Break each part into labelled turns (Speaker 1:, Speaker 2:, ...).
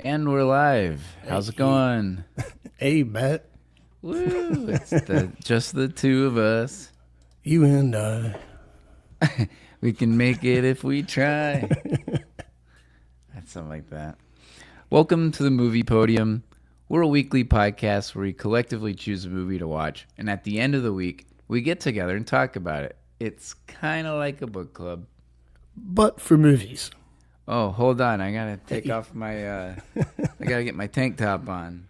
Speaker 1: And we're live. How's it going?
Speaker 2: Hey, Matt.
Speaker 1: Woo! It's just the two of us.
Speaker 2: You and I.
Speaker 1: We can make it if we try. That's something like that. Welcome to the Movie Podium. We're a weekly podcast where we collectively choose a movie to watch, and at the end of the week, we get together and talk about it. It's kind of like a book club.
Speaker 2: But for movies.
Speaker 1: Oh, hold on. I gotta take off my, I gotta get my tank top on.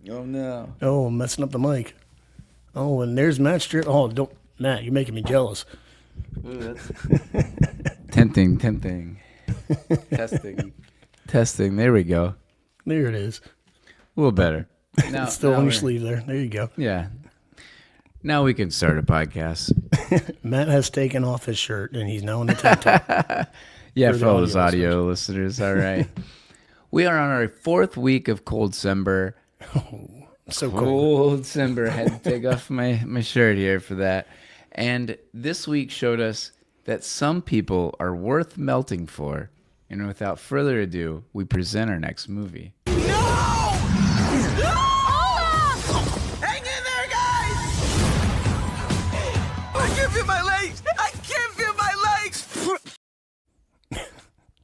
Speaker 1: Oh, no.
Speaker 2: Oh, I'm messing up the mic. Oh, and there's Matt Strip. Oh, don't. Matt, you're making me jealous.
Speaker 1: Ooh, that's tempting. Testing. There we go.
Speaker 2: There it is.
Speaker 1: A little better. Now,
Speaker 2: It's still on your sleeve there. There you go.
Speaker 1: Yeah. Now we can start a podcast.
Speaker 2: Matt has taken off his shirt, and he's now in the tank top.
Speaker 1: Yeah,
Speaker 2: For
Speaker 1: for
Speaker 2: the
Speaker 1: all those
Speaker 2: audio
Speaker 1: audio listeners. All right. We are on our fourth week of Colecember.
Speaker 2: So cool.
Speaker 1: Colecember. I had to take off my shirt here for that. And this week showed us that some people are worth melting for. And without further ado, we present our next movie.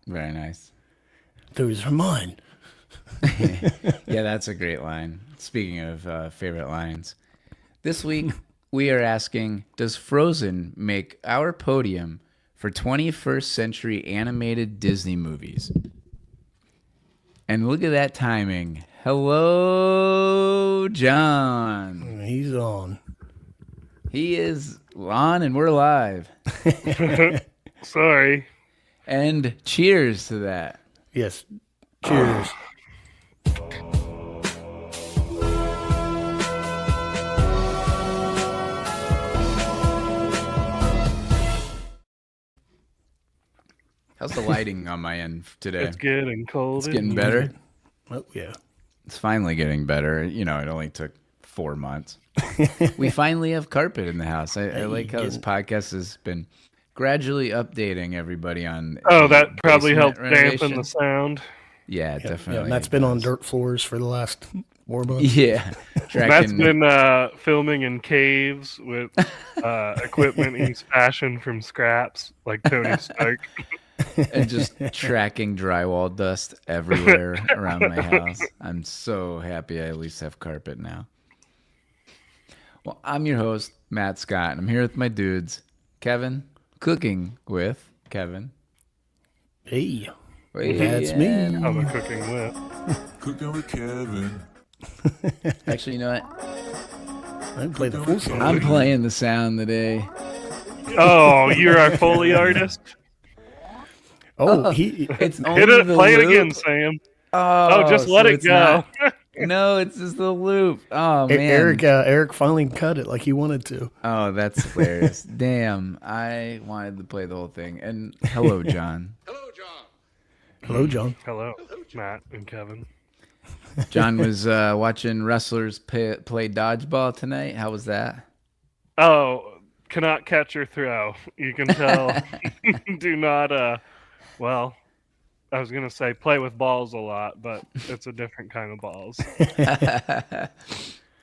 Speaker 1: Very nice.
Speaker 2: Those are mine.
Speaker 1: Yeah, that's a great line. Speaking of favorite lines. This week, we are asking, does Frozen make our podium for 21st century animated Disney movies? And look at that timing. Hello, John.
Speaker 2: He's on.
Speaker 1: He is on and we're live.
Speaker 3: Sorry.
Speaker 1: And cheers to that.
Speaker 2: Yes. Cheers.
Speaker 1: How's the lighting on my end today?
Speaker 3: It's getting cold.
Speaker 1: It's getting better.
Speaker 2: Oh, yeah.
Speaker 1: It's finally getting better. You know, it only took 4 months. We finally have carpet in the house. I like how this podcast has been gradually updating everybody on.
Speaker 3: Oh, that probably
Speaker 1: basement
Speaker 3: helped
Speaker 1: renovation.
Speaker 3: dampen the sound.
Speaker 1: Yeah, definitely.
Speaker 2: Yeah, Matt's been on dirt floors for the last 4 months.
Speaker 1: Yeah.
Speaker 3: Matt's been filming in caves with equipment he's fashioned from scraps, like Tony Stark.
Speaker 1: And just tracking drywall dust everywhere around my house. I'm so happy I at least have carpet now. Well, I'm your host, Matt Scott, and I'm here with my dudes, Kevin, cooking with Kevin.
Speaker 2: Hey.
Speaker 1: That's
Speaker 2: me.
Speaker 3: I'm a cooking with.
Speaker 4: Cooking with Kevin.
Speaker 1: Actually, you know what?
Speaker 2: I didn't play the full song.
Speaker 1: I'm playing the sound today.
Speaker 3: Oh, you're our Foley artist?
Speaker 2: Oh,
Speaker 1: It's only
Speaker 3: Hit it,
Speaker 1: the
Speaker 3: play it
Speaker 1: loop.
Speaker 3: again, Sam.
Speaker 1: Oh,
Speaker 3: just let
Speaker 1: so
Speaker 3: it
Speaker 1: it's
Speaker 3: go.
Speaker 1: No, it's just the loop. Oh, man.
Speaker 2: Eric finally cut it like he wanted to.
Speaker 1: Oh, that's hilarious. Damn, I wanted to play the whole thing. And hello, John.
Speaker 2: Hello, John.
Speaker 3: Hello, Matt and Kevin.
Speaker 1: John was watching wrestlers play dodgeball tonight. How was that?
Speaker 3: Oh, cannot catch or throw. You can tell. Do not, well, I was going to say play with balls a lot, but it's a different kind of balls.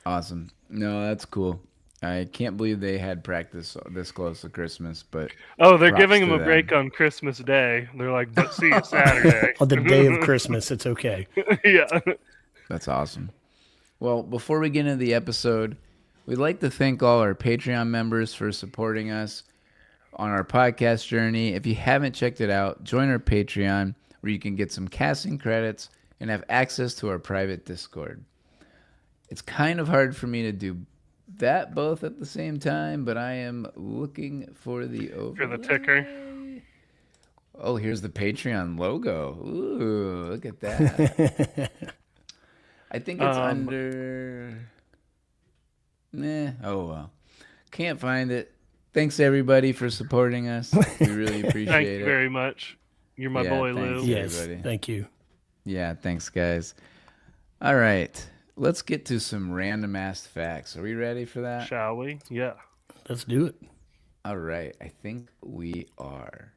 Speaker 1: Awesome. No, that's cool. I can't believe they had practice this close to Christmas, but
Speaker 3: Oh, they're
Speaker 1: props
Speaker 3: giving
Speaker 1: to
Speaker 3: him a
Speaker 1: them.
Speaker 3: break on Christmas Day. They're like, but see you Saturday.
Speaker 2: On the day of Christmas, it's okay.
Speaker 3: Yeah.
Speaker 1: That's awesome. Well, before we get into the episode, we'd like to thank all our Patreon members for supporting us on our podcast journey. If you haven't checked it out, join our Patreon where you can get some casting credits and have access to our private Discord. It's kind of hard for me to do that both at the same time, but I am looking for the
Speaker 3: For the ticker.
Speaker 1: Oh, here's the Patreon logo. Ooh, look at that. I think it's under... Oh, well. Can't find it. Thanks, everybody, for supporting us. We really appreciate
Speaker 3: Thank
Speaker 1: it.
Speaker 3: you very much. You're my boy,
Speaker 1: thanks.
Speaker 3: Lou.
Speaker 2: Yes,
Speaker 1: everybody.
Speaker 2: thank you.
Speaker 1: Yeah, thanks, guys. All right. Let's get to some random ass facts. Are we ready for that?
Speaker 3: Shall we? Yeah.
Speaker 2: Let's do it.
Speaker 1: All right. I think we are.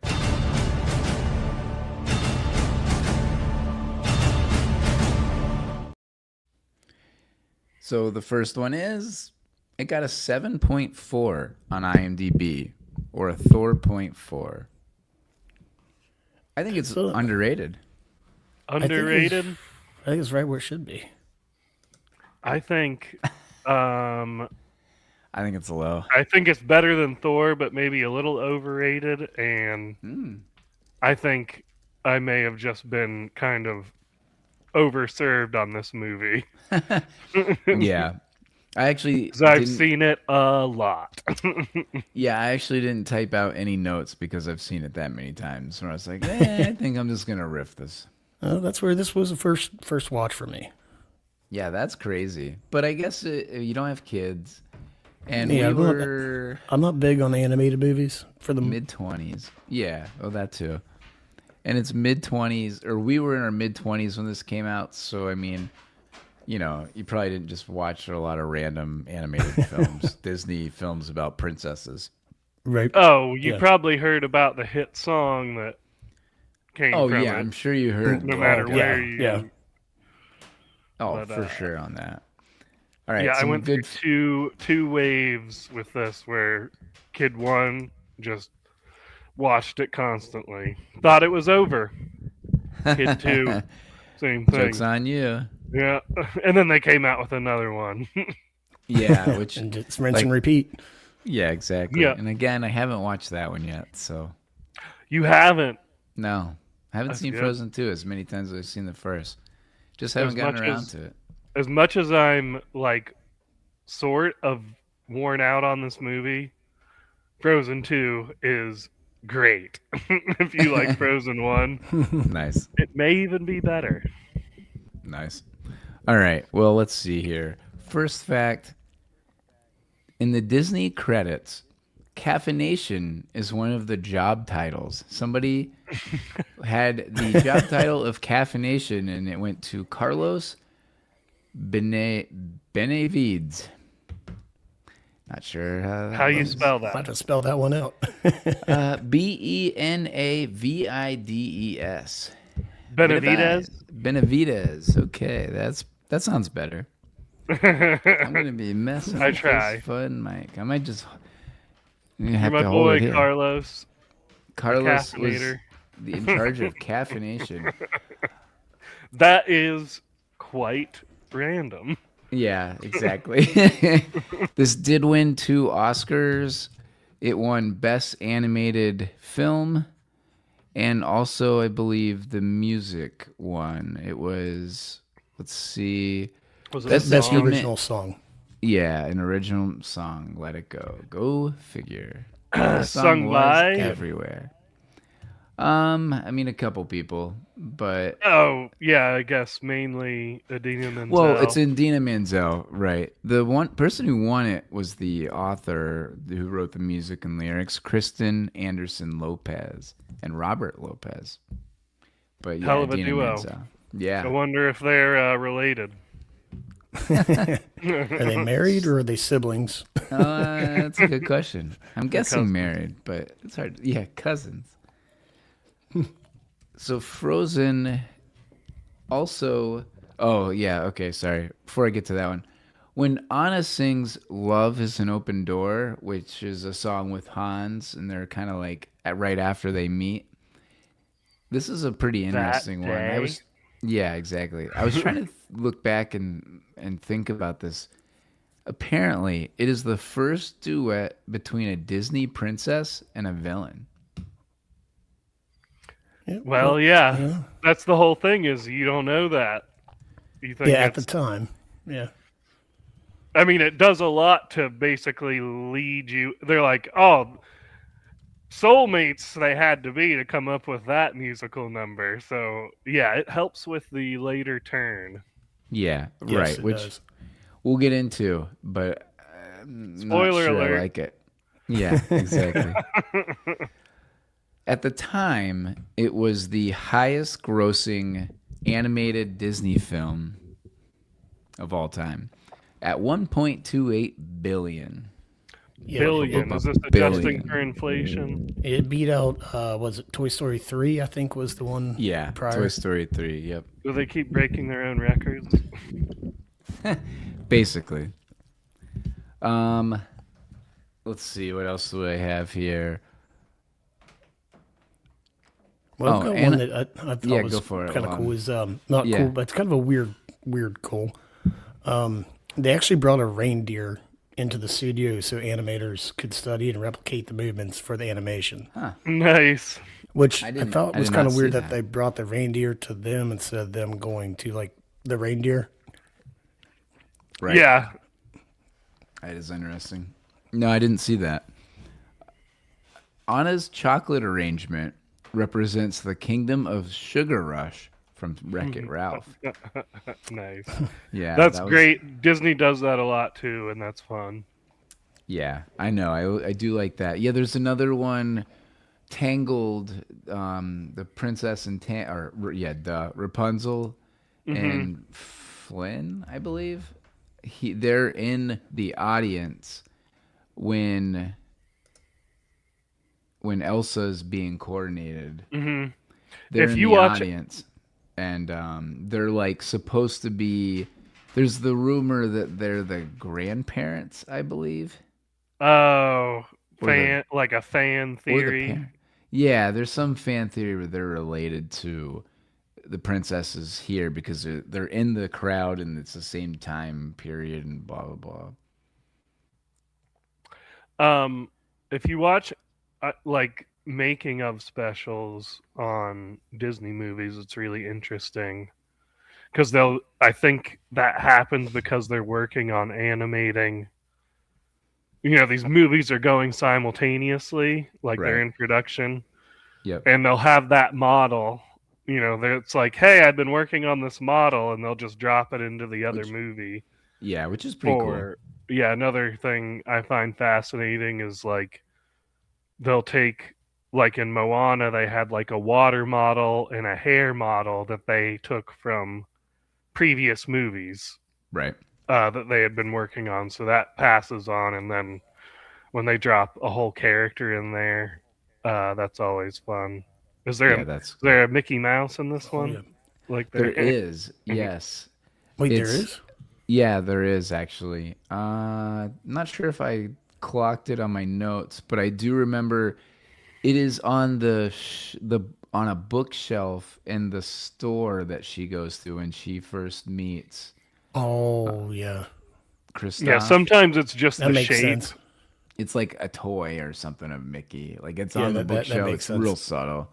Speaker 1: So the first one is it got a 7.4 on IMDb, or a Thor.4. I think it's
Speaker 2: So-
Speaker 1: underrated.
Speaker 3: Underrated.
Speaker 2: I think it's right where it should be.
Speaker 3: I think.
Speaker 1: I think it's low.
Speaker 3: I think it's better than Thor, but maybe a little overrated. And I think I may have just been kind of overserved on this movie.
Speaker 1: Yeah. I actually
Speaker 3: Because I've
Speaker 1: didn't-
Speaker 3: seen it a lot.
Speaker 1: Yeah, I actually didn't type out any notes because I've seen it that many times. Where I was like, I think I'm just gonna riff this.
Speaker 2: That's where this was the first watch for me.
Speaker 1: Yeah, that's crazy. But I guess you don't have kids, and
Speaker 2: Yeah,
Speaker 1: we were
Speaker 2: I'm not big on animated movies for the
Speaker 1: mid-20s. Yeah, oh, that too. And it's mid-20s, or we were in our mid-20s when this came out. So I mean, you know, you probably didn't just watch a lot of random animated films, Disney films about princesses.
Speaker 2: right.
Speaker 3: Oh, you
Speaker 2: Yeah.
Speaker 3: probably heard about the hit song that came
Speaker 1: Oh
Speaker 3: from
Speaker 1: yeah,
Speaker 3: it.
Speaker 1: I'm sure you heard.
Speaker 3: No matter
Speaker 2: yeah,
Speaker 3: where you.
Speaker 2: yeah.
Speaker 1: Oh,
Speaker 3: but,
Speaker 1: for sure on that. All right,
Speaker 3: Yeah, I
Speaker 1: some
Speaker 3: went
Speaker 1: good.
Speaker 3: through two waves with this where Kid 1 just watched it constantly. Thought it was over. Kid 2, same thing.
Speaker 1: Joke's on you.
Speaker 3: Yeah. And then they came out with another one.
Speaker 1: Yeah, which
Speaker 2: And just rinse
Speaker 1: like-
Speaker 2: and repeat.
Speaker 1: yeah, exactly.
Speaker 3: Yeah.
Speaker 1: And again, I haven't watched that one yet, so
Speaker 3: You haven't.
Speaker 1: no, I haven't
Speaker 3: That's
Speaker 1: seen
Speaker 3: good.
Speaker 1: Frozen 2 as many times as I've seen the first. Just haven't
Speaker 3: As
Speaker 1: gotten
Speaker 3: much
Speaker 1: around
Speaker 3: as-
Speaker 1: to it.
Speaker 3: As much as I'm like sort of worn out on this movie, Frozen 2 is great. If you like Frozen 1,
Speaker 1: Nice,
Speaker 3: it may even be better.
Speaker 1: nice. All right, well, let's see here. First fact: in the Disney credits, caffeination is one of the job titles. Somebody had the job title of caffeination, and it went to Carlos Benavides. Not sure
Speaker 3: How you
Speaker 1: was.
Speaker 3: spell
Speaker 2: I'll have
Speaker 3: that?
Speaker 2: to spell that one out.
Speaker 1: Benavides.
Speaker 3: Benavides?
Speaker 1: Benavides. Okay, that sounds better. I'm gonna be messing.
Speaker 3: I
Speaker 1: with
Speaker 3: try.
Speaker 1: this fun, Mike. I might just. You
Speaker 3: You're
Speaker 1: have
Speaker 3: my
Speaker 1: to hold
Speaker 3: boy,
Speaker 1: it here.
Speaker 3: Carlos.
Speaker 1: Carlos was
Speaker 3: caffeinator.
Speaker 1: in charge of caffeination.
Speaker 3: That is quite random.
Speaker 1: Yeah, exactly. This did win 2 Oscars. It won Best Animated Film, and also, I believe, the music won. It was, let's see,
Speaker 3: Was it
Speaker 1: Best
Speaker 3: a
Speaker 2: Best
Speaker 3: song?
Speaker 2: original song.
Speaker 1: yeah, an original song. Let It Go. Go figure. The song
Speaker 3: Sung
Speaker 1: was
Speaker 3: by?
Speaker 1: everywhere. I mean, a couple people, but
Speaker 3: Oh, yeah, I guess mainly Adina Menzel.
Speaker 1: well, it's Indina Menzel, right? The one person who won it was the author who wrote the music and lyrics, Kristen Anderson Lopez and Robert Lopez. But yeah,
Speaker 3: Hell of a
Speaker 1: Idina
Speaker 3: duo.
Speaker 1: Menzel.
Speaker 3: I
Speaker 1: Yeah,
Speaker 3: wonder if they're related.
Speaker 2: Are they married or are they siblings?
Speaker 1: that's a good question. I'm guessing
Speaker 3: cousins.
Speaker 1: married, but it's hard. Yeah, cousins. So Frozen also. Oh yeah, okay. Sorry. Before I get to that one, when Anna sings "Love Is an Open Door," which is a song with Hans, and they're kind of like right after they meet. This is a pretty interesting one. I
Speaker 3: day?
Speaker 1: was, yeah, exactly. I was trying to look back and think about this. Apparently, it is the first duet between a Disney princess and a villain.
Speaker 2: Yeah,
Speaker 3: Well, yeah. That's the whole thing is you don't know that. You think
Speaker 2: yeah, at the
Speaker 3: it's,
Speaker 2: time. Yeah.
Speaker 3: I mean, it does a lot to basically lead you. They're like, oh, soulmates they had to be to come up with that musical number. So, yeah, it helps with the later turn.
Speaker 1: Yeah,
Speaker 2: Yes,
Speaker 1: right.
Speaker 2: it
Speaker 1: Which
Speaker 2: does.
Speaker 1: we'll get into, but I'm
Speaker 3: Spoiler
Speaker 1: not sure
Speaker 3: alert.
Speaker 1: I like it. Yeah, exactly. At the time, it was the highest grossing animated Disney film of all time at 1.28 billion.
Speaker 2: Yeah,
Speaker 3: Billion.
Speaker 1: a
Speaker 3: Is this adjusting
Speaker 1: billion.
Speaker 3: for inflation?
Speaker 2: It beat out, was it Toy Story 3, I think was the one
Speaker 1: Yeah,
Speaker 2: prior.
Speaker 1: Toy Story 3, yep.
Speaker 3: Do they keep breaking their own records?
Speaker 1: basically. Um, let's see, what else do I have here?
Speaker 2: Well, I've
Speaker 1: Oh,
Speaker 2: got one
Speaker 1: and
Speaker 2: that I thought
Speaker 1: yeah,
Speaker 2: was
Speaker 1: go for it.
Speaker 2: kind of cool. Is not
Speaker 1: yeah.
Speaker 2: cool, but it's kind of a weird cool. They actually brought a reindeer into the studio so animators could study and replicate the movements for the animation.
Speaker 3: Nice.
Speaker 2: Which
Speaker 1: I
Speaker 2: I
Speaker 1: didn't.
Speaker 2: thought
Speaker 1: I
Speaker 2: was
Speaker 1: did
Speaker 2: kind
Speaker 1: not
Speaker 2: of
Speaker 1: see
Speaker 2: weird that
Speaker 1: that.
Speaker 2: they brought the reindeer to them instead of them going to like the reindeer.
Speaker 1: Right.
Speaker 3: Yeah.
Speaker 1: That is interesting. No, I didn't see that. Anna's chocolate arrangement represents the kingdom of Sugar Rush from Wreck-It Ralph.
Speaker 3: Nice.
Speaker 1: Yeah,
Speaker 3: That's
Speaker 1: that was.
Speaker 3: great. Disney does that a lot too, and that's fun.
Speaker 1: Yeah, I know. I do like that. Yeah, there's another one, Tangled, the princess and the Rapunzel
Speaker 3: Hmm.
Speaker 1: and Flynn, I believe. They're in the audience when Elsa's being coordinated.
Speaker 3: Hmm.
Speaker 1: They're
Speaker 3: If
Speaker 1: in
Speaker 3: you
Speaker 1: the
Speaker 3: watch,
Speaker 1: audience, and they're like supposed to be. There's the rumor that they're the grandparents, I believe,
Speaker 3: oh,
Speaker 1: or the
Speaker 3: like a fan theory.
Speaker 1: parent. Yeah, there's some fan theory where they're related to the princesses here because they're in the crowd and it's the same time period and blah blah blah.
Speaker 3: Um, if you watch like making of specials on Disney movies, it's really interesting because they'll. I think that happens because they're working on animating. These movies are going simultaneously, like they're
Speaker 1: Right.
Speaker 3: in production,
Speaker 1: Yep.
Speaker 3: and they'll have that model. It's like, hey, I've been working on this model, and they'll just drop it into the other
Speaker 1: Which
Speaker 3: movie.
Speaker 1: yeah, which is pretty cool.
Speaker 3: Or yeah, another thing I find fascinating is like they'll take like in Moana they had like a water model and a hair model that they took from previous movies
Speaker 1: Right.
Speaker 3: that they had been working on, so that passes on, and then when they drop a whole character in there, that's always fun. Is there a
Speaker 1: Yeah, that's
Speaker 3: is
Speaker 1: cool.
Speaker 3: there a Mickey Mouse in this
Speaker 2: Oh
Speaker 3: one?
Speaker 2: yeah.
Speaker 3: Like
Speaker 1: There
Speaker 3: there.
Speaker 1: is, yes.
Speaker 2: Wait, there
Speaker 1: It's
Speaker 2: is?
Speaker 1: Yeah, there is actually. Not sure if I clocked it on my notes, but I do remember it is on the on a bookshelf in the store that she goes to when she first meets
Speaker 2: Oh yeah.
Speaker 3: Yeah,
Speaker 1: Kristoff.
Speaker 3: sometimes it's just
Speaker 2: That
Speaker 3: the
Speaker 2: makes
Speaker 3: shape.
Speaker 2: sense.
Speaker 1: It's like a toy or something of Mickey. Like it's
Speaker 2: Yeah,
Speaker 1: on the
Speaker 2: that
Speaker 1: bookshelf.
Speaker 2: makes
Speaker 1: It's real
Speaker 2: sense.
Speaker 1: subtle.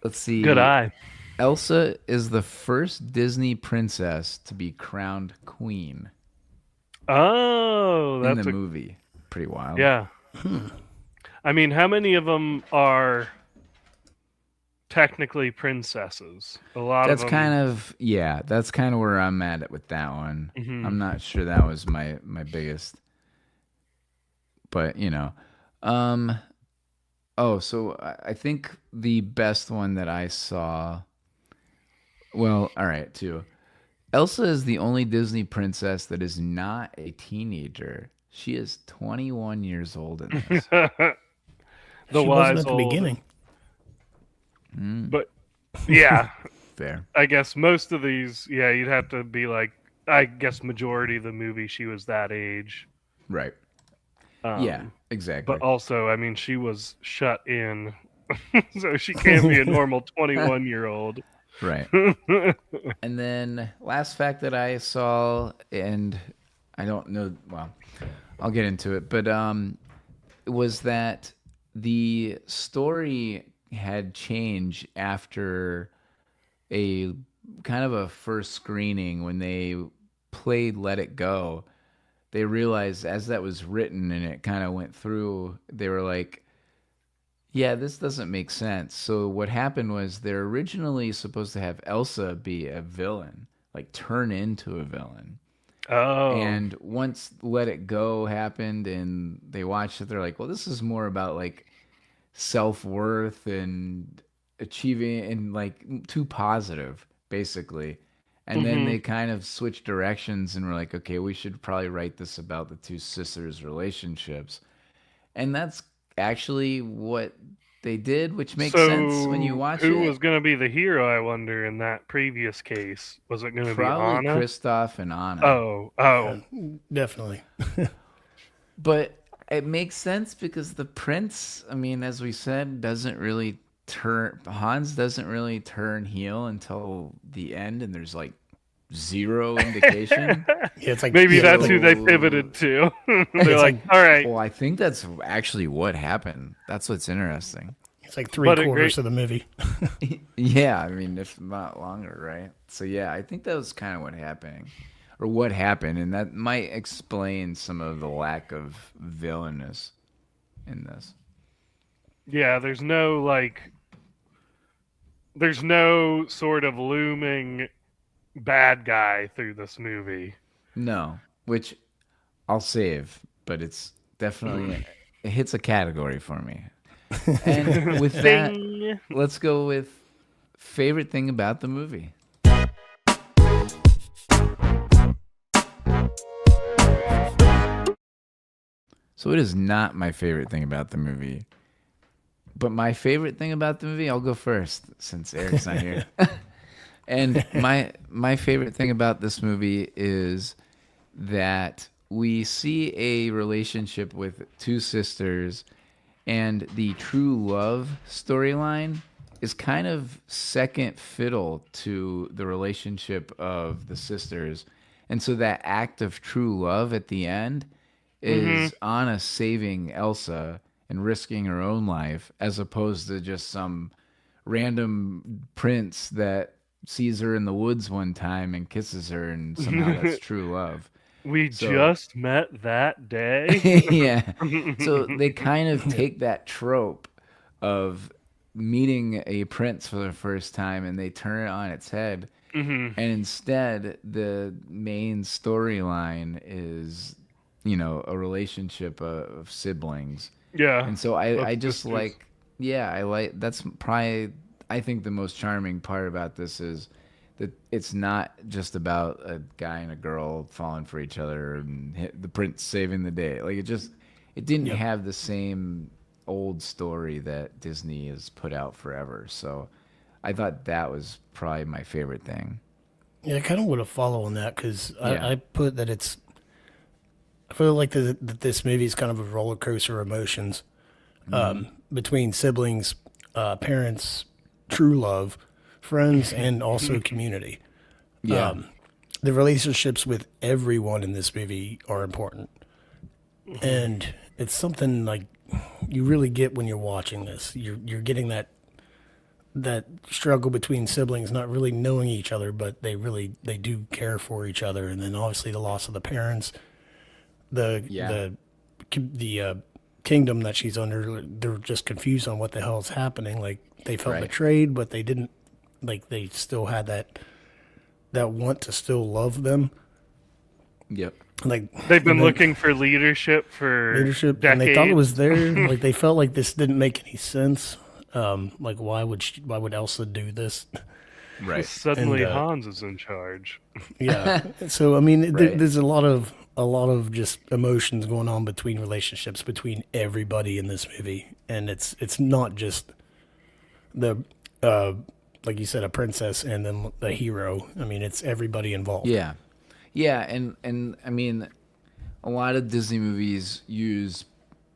Speaker 1: Let's
Speaker 3: Good
Speaker 1: see.
Speaker 3: eye.
Speaker 1: Elsa is the first Disney princess to be crowned queen
Speaker 3: Oh,
Speaker 1: in the
Speaker 3: that's a
Speaker 1: movie. Pretty wild.
Speaker 3: yeah. I mean, how many of them are technically princesses? A lot of
Speaker 1: That's
Speaker 3: them.
Speaker 1: kind of yeah, that's kind of where I'm at with that one.
Speaker 3: Hmm.
Speaker 1: I'm not sure that was my biggest, but Um oh, so I think the best one that I saw, well, all right, too. Elsa is the only Disney princess that is not a teenager. She is 21 years old in this.
Speaker 3: The
Speaker 2: She wasn't
Speaker 3: wise
Speaker 2: at the
Speaker 3: old.
Speaker 2: beginning.
Speaker 3: But yeah,
Speaker 1: Fair.
Speaker 3: I guess most of these, yeah, you'd have to be like, I guess majority of the movie she was that age.
Speaker 1: Right. Yeah,
Speaker 3: Um, but
Speaker 1: exactly.
Speaker 3: also, I mean, she was shut in, so she can't be a normal 21-year-old.
Speaker 1: Right. And then last fact that I saw, and I don't know, well, I'll get into it, but was that the story had changed after a kind of a first screening when they played Let It Go. They realized as that was written and it kind of went through, they were like, yeah, this doesn't make sense. So what happened was they're originally supposed to have Elsa be a villain, like turn into a villain.
Speaker 3: Oh.
Speaker 1: And once Let It Go happened and they watched it, they're like, well, this is more about like self-worth and achieving and like too positive, basically. And then
Speaker 3: Hmm.
Speaker 1: they kind of switched directions and were like, okay, we should probably write this about the two sisters' relationships. And that's actually what They did, which makes sense when you watch
Speaker 3: who
Speaker 1: it.
Speaker 3: was going to be the hero, I wonder, in that previous case? Was it going to be
Speaker 1: Probably
Speaker 3: Anna?
Speaker 1: Kristoff and Anna.
Speaker 3: Oh.
Speaker 2: Definitely.
Speaker 1: But it makes sense because the prince, I mean, as we said, doesn't really Hans doesn't really turn heel until the end, and there's like zero indication.
Speaker 2: Yeah, it's like
Speaker 3: Maybe that's
Speaker 1: so-
Speaker 3: who they pivoted to. They're
Speaker 2: It's
Speaker 3: like, all right.
Speaker 1: Well, I think that's actually what happened. That's what's interesting.
Speaker 2: It's like
Speaker 3: But it
Speaker 2: three-quarters
Speaker 3: great-
Speaker 2: of the movie.
Speaker 1: Yeah, I mean, if not longer, right? So yeah, I think that was kind of what happened, and that might explain some of the lack of villainous in this.
Speaker 3: Yeah, there's no sort of looming bad guy through this movie.
Speaker 1: No, which I'll save, but it's definitely it hits a category for me. And with that,
Speaker 3: Ding.
Speaker 1: let's go with favorite thing about the movie. So it is not my favorite thing about the movie. But my favorite thing about the movie, I'll go first since Eric's not here. And my favorite thing about this movie is that we see a relationship with two sisters, and the true love storyline is kind of second fiddle to the relationship of the sisters. And so that act of true love at the end is Anna saving Elsa and risking her own life, as opposed to just some random prince that sees her in the woods one time and kisses her, and somehow that's true love.
Speaker 3: We
Speaker 1: So-
Speaker 3: just met that day.
Speaker 1: Yeah. So they kind of take that trope of meeting a prince for the first time and they turn it on its head. And instead, the main storyline is, a relationship of siblings.
Speaker 3: Yeah.
Speaker 1: And so I
Speaker 3: Of
Speaker 1: just
Speaker 3: sisters.
Speaker 1: that's probably, I think the most charming part about this is that it's not just about a guy and a girl falling for each other and the prince saving the day. Like it didn't have the same old story that Disney has put out forever. So I thought that was probably my favorite thing.
Speaker 2: Yeah, I kind of want to follow on that because
Speaker 1: Yeah.
Speaker 2: I put that I feel like that this movie is kind of a roller coaster of emotions between siblings, parents, true love, friends, and also community.
Speaker 1: Yeah.
Speaker 2: The relationships with everyone in this movie are important. And it's something like you really get when you're watching this. You're getting that struggle between siblings not really knowing each other, but they do care for each other. And then obviously the loss of the parents, the kingdom that she's under, they're just confused on what the hell is happening. Like they felt
Speaker 1: Right.
Speaker 2: betrayed, but they didn't, like they still had that want to still love them.
Speaker 1: Yep.
Speaker 2: Like
Speaker 3: They've been
Speaker 2: and then
Speaker 3: looking for leadership for
Speaker 2: leadership,
Speaker 3: decades.
Speaker 2: and they thought it was there. Like they felt like this didn't make any sense. Like why would Elsa do this?
Speaker 1: Right.
Speaker 3: Suddenly
Speaker 2: And,
Speaker 3: Hans is in charge.
Speaker 2: Yeah. So I mean,
Speaker 1: Right.
Speaker 2: there's a lot of just emotions going on between relationships between everybody in this movie, and it's not just the like you said, a princess and then the hero. I mean, it's everybody involved.
Speaker 1: Yeah. Yeah, and I mean, a lot of Disney movies use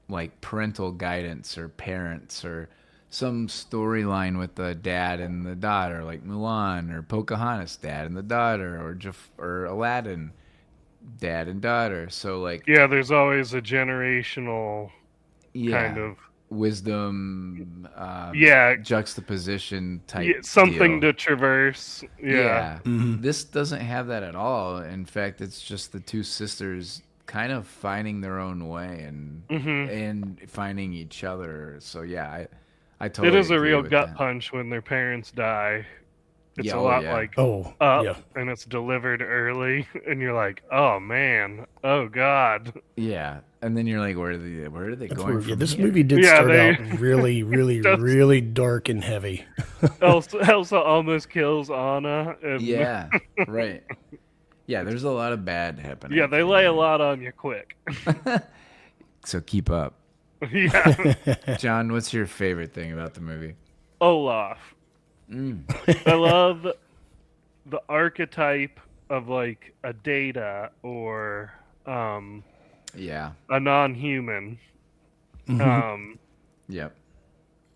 Speaker 1: like parental guidance or parents or some storyline with the dad and the daughter, like Mulan or Pocahontas, dad and the daughter, or Aladdin, dad and daughter. So like,
Speaker 3: Yeah, there's always a generational kind of
Speaker 1: wisdom,
Speaker 3: Yeah.
Speaker 1: juxtaposition type
Speaker 3: something
Speaker 1: deal.
Speaker 3: to traverse. Yeah.
Speaker 1: This doesn't have that at all. In fact, it's just the two sisters kind of finding their own way and finding each other. So yeah, I totally
Speaker 3: It is a
Speaker 1: agree
Speaker 3: real
Speaker 1: with
Speaker 3: gut
Speaker 1: that.
Speaker 3: punch when their parents die. It's
Speaker 1: Yeah,
Speaker 3: a
Speaker 1: oh,
Speaker 3: lot
Speaker 1: yeah.
Speaker 3: like
Speaker 2: Oh,
Speaker 3: up,
Speaker 2: yeah.
Speaker 3: and it's delivered early, and you're like, oh man, oh god.
Speaker 1: Yeah, and then you're like, where are they
Speaker 2: That's
Speaker 1: going
Speaker 2: where,
Speaker 1: from
Speaker 2: this
Speaker 1: here?
Speaker 2: movie did
Speaker 3: Yeah,
Speaker 2: start
Speaker 3: they-
Speaker 2: out really, really, really dark and heavy.
Speaker 3: Elsa almost kills Anna. And
Speaker 1: Yeah, right. Yeah, there's a lot of bad happening.
Speaker 3: yeah, they lay a lot on you quick.
Speaker 1: So keep up.
Speaker 3: Yeah,
Speaker 1: John, what's your favorite thing about the movie?
Speaker 3: Olaf. I love the archetype of like a Data or
Speaker 1: Yeah.
Speaker 3: a non-human.
Speaker 2: Mhm.
Speaker 3: Um,
Speaker 1: Yep.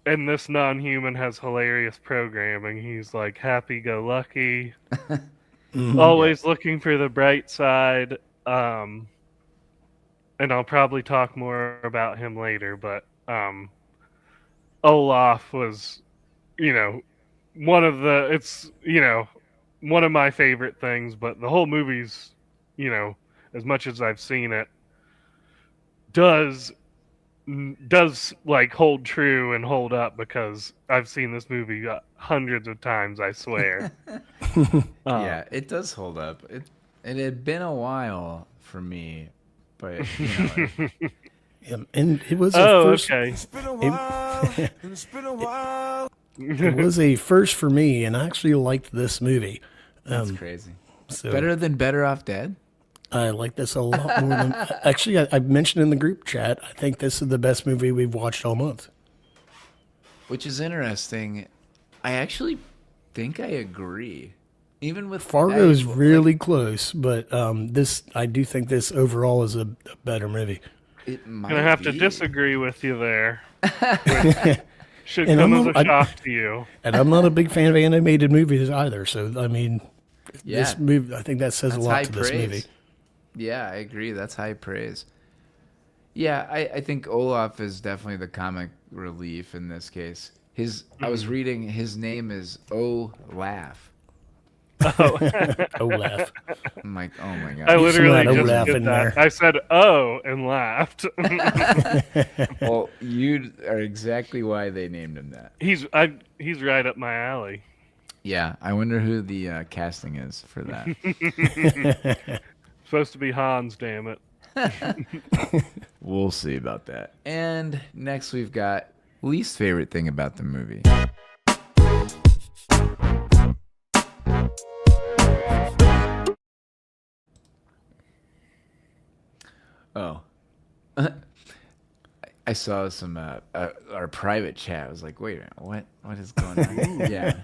Speaker 3: and this non-human has hilarious programming. He's like happy-go-lucky, always looking for the bright side. And I'll probably talk more about him later, but Olaf was, you know, one of my favorite things, but the whole movie's, as much as I've seen it, does does like hold true and hold up because I've seen this movie hundreds of times, I swear.
Speaker 1: Yeah, it does hold up. It had been a while for me, but
Speaker 2: And it was a
Speaker 3: Oh,
Speaker 2: first.
Speaker 3: okay.
Speaker 4: It's been a while, and it's been a while.
Speaker 2: It was a first for me, and I actually liked this movie.
Speaker 1: that's crazy.
Speaker 2: So
Speaker 1: Better than Better Off Dead?
Speaker 2: I like this a lot more than. Actually, I mentioned in the group chat. I think this is the best movie we've watched all month.
Speaker 1: Which is interesting. I actually think I agree. Even with
Speaker 2: Fargo is
Speaker 1: I-
Speaker 2: really close, but this I do think this overall is a better movie.
Speaker 1: it might
Speaker 3: Gonna have to
Speaker 1: be.
Speaker 3: disagree with you there. Which should
Speaker 2: And
Speaker 3: come
Speaker 2: I'm
Speaker 3: as
Speaker 2: not-
Speaker 3: a shock to you.
Speaker 2: And I'm not a big fan of animated movies either. So I mean,
Speaker 1: Yeah,
Speaker 2: this movie I think that says
Speaker 1: that's
Speaker 2: a
Speaker 1: high
Speaker 2: lot to this
Speaker 1: praise.
Speaker 2: movie.
Speaker 1: Yeah, I agree. That's high praise. Yeah, I think Olaf is definitely the comic relief in this case. I was reading his name is Olaf.
Speaker 2: Olaf.
Speaker 1: I'm like, oh my
Speaker 3: I
Speaker 1: god.
Speaker 2: some
Speaker 3: literally
Speaker 2: of that
Speaker 3: just
Speaker 2: Olaf
Speaker 3: did
Speaker 2: in
Speaker 3: that.
Speaker 2: there.
Speaker 3: I said "oh" and laughed.
Speaker 1: Well, you are exactly why they named him that.
Speaker 3: He's right up my alley.
Speaker 1: Yeah, I wonder who the casting is for that.
Speaker 3: Supposed to be Hans, damn it.
Speaker 1: We'll see about that. And next we've got least favorite thing about the movie. Oh. I saw some our private chat. I was like, wait a minute, what is going on? Yeah,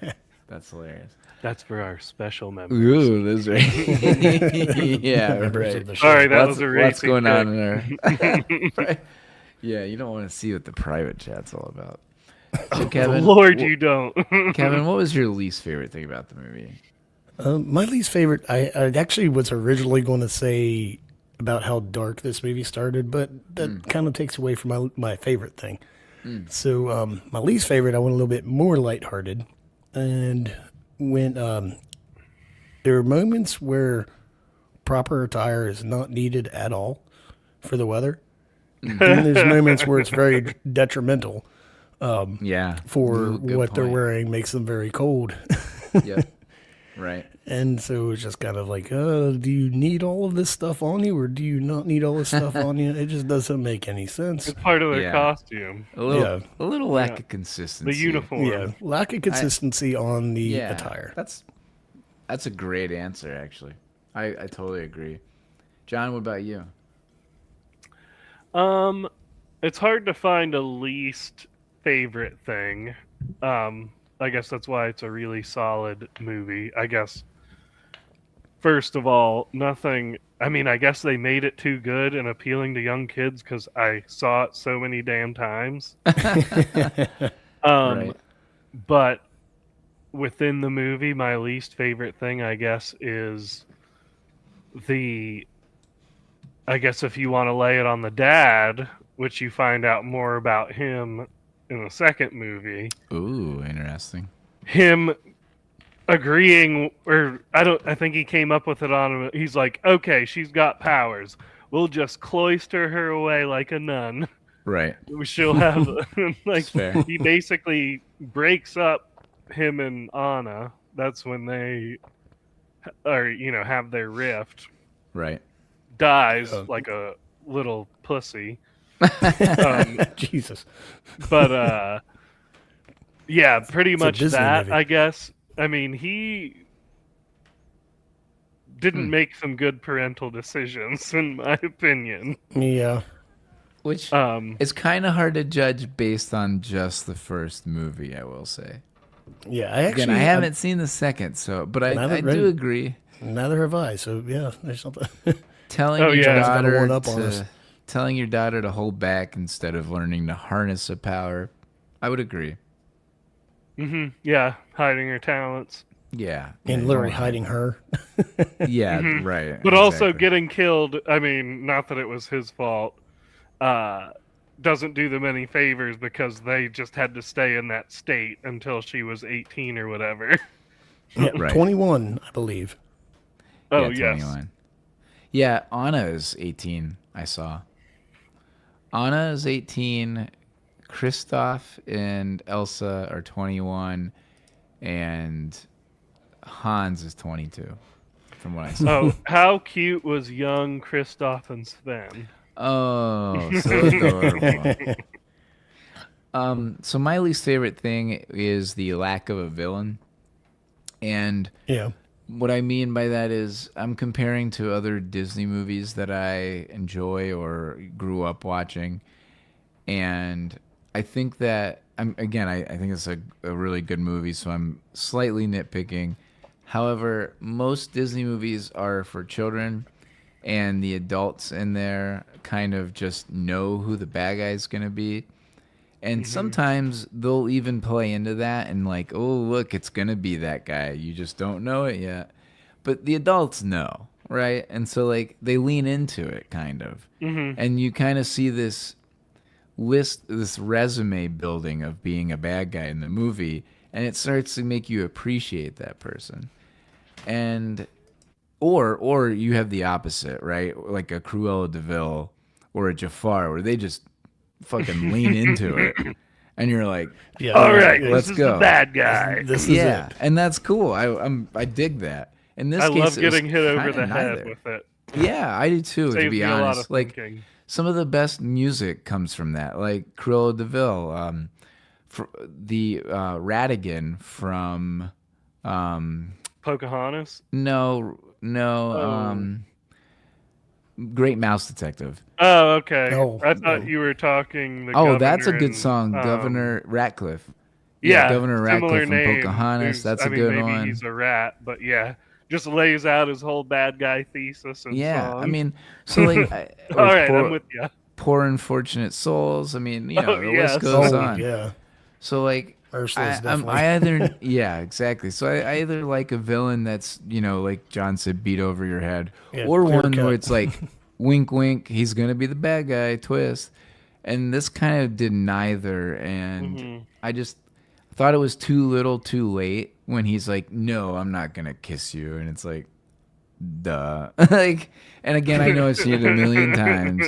Speaker 1: that's hilarious.
Speaker 3: That's for our special members.
Speaker 1: Ooh, that's right. Yeah,
Speaker 2: Members
Speaker 1: right.
Speaker 2: of the show.
Speaker 3: Sorry, that
Speaker 1: What's,
Speaker 3: was a
Speaker 1: what's
Speaker 3: racing
Speaker 1: going
Speaker 3: kick.
Speaker 1: on in there? Right. Yeah, you don't want to see what the private chat's all about. So, Kevin,
Speaker 3: Lord, you don't.
Speaker 1: Kevin, what was your least favorite thing about the movie?
Speaker 2: My least favorite, I actually was originally going to say about how dark this movie started, but that kind of takes away from my favorite thing. So my least favorite, I went a little bit more lighthearted, and when there are moments where proper attire is not needed at all for the weather. And then there's moments where it's very detrimental
Speaker 1: Yeah,
Speaker 2: for
Speaker 1: Ooh, good
Speaker 2: what they're
Speaker 1: point.
Speaker 2: wearing, makes them very cold.
Speaker 1: Yep. Right.
Speaker 2: And so it's just kind of like, do you need all of this stuff on you, or do you not need all this stuff on you? It just doesn't make any sense.
Speaker 3: It's part of their
Speaker 1: Yeah.
Speaker 3: costume.
Speaker 1: A little lack
Speaker 3: Yeah.
Speaker 1: of consistency.
Speaker 3: The uniform.
Speaker 2: Yeah, lack of consistency on the attire.
Speaker 1: That's a great answer, actually. I totally agree. John, what about you?
Speaker 3: It's hard to find a least favorite thing. I guess that's why it's a really solid movie. I guess, first of all, nothing. I mean, I guess they made it too good and appealing to young kids because I saw it so many damn times.
Speaker 1: Right.
Speaker 3: But within the movie, my least favorite thing, I guess, is I guess if you want to lay it on the dad, which you find out more about him in the second movie,
Speaker 1: Ooh, interesting.
Speaker 3: him agreeing, or I think he came up with it on him. He's like, okay, she's got powers. We'll just cloister her away like a nun.
Speaker 1: Right.
Speaker 3: She'll have like
Speaker 1: fair.
Speaker 3: he basically breaks up him and Anna. That's when they have their rift.
Speaker 1: Right.
Speaker 3: Dies like a little pussy.
Speaker 2: Jesus.
Speaker 3: But yeah, pretty
Speaker 2: a
Speaker 3: much
Speaker 2: Disney
Speaker 3: that,
Speaker 2: movie.
Speaker 3: I guess. I mean, he didn't make some good parental decisions, in my opinion.
Speaker 2: Yeah.
Speaker 1: Which
Speaker 3: Um,
Speaker 1: is kind of hard to judge based on just the first movie, I will say.
Speaker 2: Yeah, I actually
Speaker 1: Again, I haven't seen the second, but I do agree.
Speaker 2: Neither have I. So yeah, there's something.
Speaker 1: Telling
Speaker 3: Oh,
Speaker 1: your
Speaker 3: yeah.
Speaker 2: Got a
Speaker 1: daughter
Speaker 2: one up on us.
Speaker 1: telling your daughter to hold back instead of learning to harness a power, I would agree.
Speaker 3: yeah, hiding her talents.
Speaker 1: Yeah,
Speaker 2: And literally hiding her.
Speaker 1: Yeah, right.
Speaker 3: But also
Speaker 1: exactly.
Speaker 3: getting killed, I mean, not that it was his fault, doesn't do them any favors because they just had to stay in that state until she was 18 or whatever.
Speaker 2: Yeah,
Speaker 1: Right.
Speaker 2: 21, I believe.
Speaker 3: Oh,
Speaker 1: yeah,
Speaker 3: yes.
Speaker 1: 21. Yeah, Anna is 18. I saw. Anna is 18. Kristoff and Elsa are 21, and Hans is 22. From what I saw.
Speaker 3: Oh, how cute was young Kristoff and Sven?
Speaker 1: Oh, so adorable. So my least favorite thing is the lack of a villain. And
Speaker 2: Yeah.
Speaker 1: what I mean by that is I'm comparing to other Disney movies that I enjoy or grew up watching. And I think that, I think it's a really good movie, so I'm slightly nitpicking. However, most Disney movies are for children, and the adults in there kind of just know who the bad guy's going to be. And sometimes they'll even play into that and like, oh, look, it's going to be that guy. You just don't know it yet. But the adults know, right? And so like they lean into it kind of. And you kind of see this resume building of being a bad guy in the movie, and it starts to make you appreciate that person. And or you have the opposite, right? Like a Cruella de Vil or a Jafar, where they just fucking lean into it, and you're like,
Speaker 2: Yeah.
Speaker 3: All right,
Speaker 1: let's
Speaker 3: this is
Speaker 1: go.
Speaker 3: the bad guy.
Speaker 2: This is
Speaker 1: yeah,
Speaker 2: it.
Speaker 1: and that's cool. I dig that. In this
Speaker 3: I
Speaker 1: case,
Speaker 3: love
Speaker 1: it was
Speaker 3: getting hit over
Speaker 1: kinda
Speaker 3: the head
Speaker 1: neither.
Speaker 3: with it.
Speaker 1: Yeah, I do too.
Speaker 3: Saves
Speaker 1: to be
Speaker 3: me a lot
Speaker 1: honest,
Speaker 3: of
Speaker 1: like
Speaker 3: thinking.
Speaker 1: some of the best music comes from that, like Cruella de Vil, the Radigan from
Speaker 3: Pocahontas?
Speaker 1: no,
Speaker 3: Oh.
Speaker 1: Great Mouse Detective.
Speaker 3: Oh, okay.
Speaker 2: No,
Speaker 3: I thought
Speaker 2: no.
Speaker 3: you were talking the
Speaker 1: Oh, that's a
Speaker 3: governor
Speaker 1: good
Speaker 3: and,
Speaker 1: song, Governor Ratcliffe.
Speaker 3: Yeah,
Speaker 1: Governor
Speaker 3: similar
Speaker 1: Ratcliffe from
Speaker 3: name.
Speaker 1: Pocahontas. That's a
Speaker 3: maybe
Speaker 1: good one.
Speaker 3: he's a rat, but yeah, just lays out his whole bad guy thesis and
Speaker 1: Yeah,
Speaker 3: song.
Speaker 1: I mean, so like,
Speaker 3: all right, I'm with you.
Speaker 1: Poor Unfortunate Souls. I mean, the
Speaker 3: yes.
Speaker 1: list goes
Speaker 2: Oh,
Speaker 1: on.
Speaker 2: yeah.
Speaker 1: So like,
Speaker 2: Ursula's
Speaker 1: I
Speaker 2: definitely.
Speaker 1: either yeah, exactly. So I either like a villain that's like John said, beat over your head,
Speaker 2: Yeah,
Speaker 1: or
Speaker 2: clear
Speaker 1: one
Speaker 2: cut.
Speaker 1: where it's like, wink, wink, he's gonna be the bad guy, twist. And this kind of did neither, and I just thought it was too little, too late when he's like, "No, I'm not gonna kiss you," and it's like, duh. Like, and again, I know I've seen it a million times.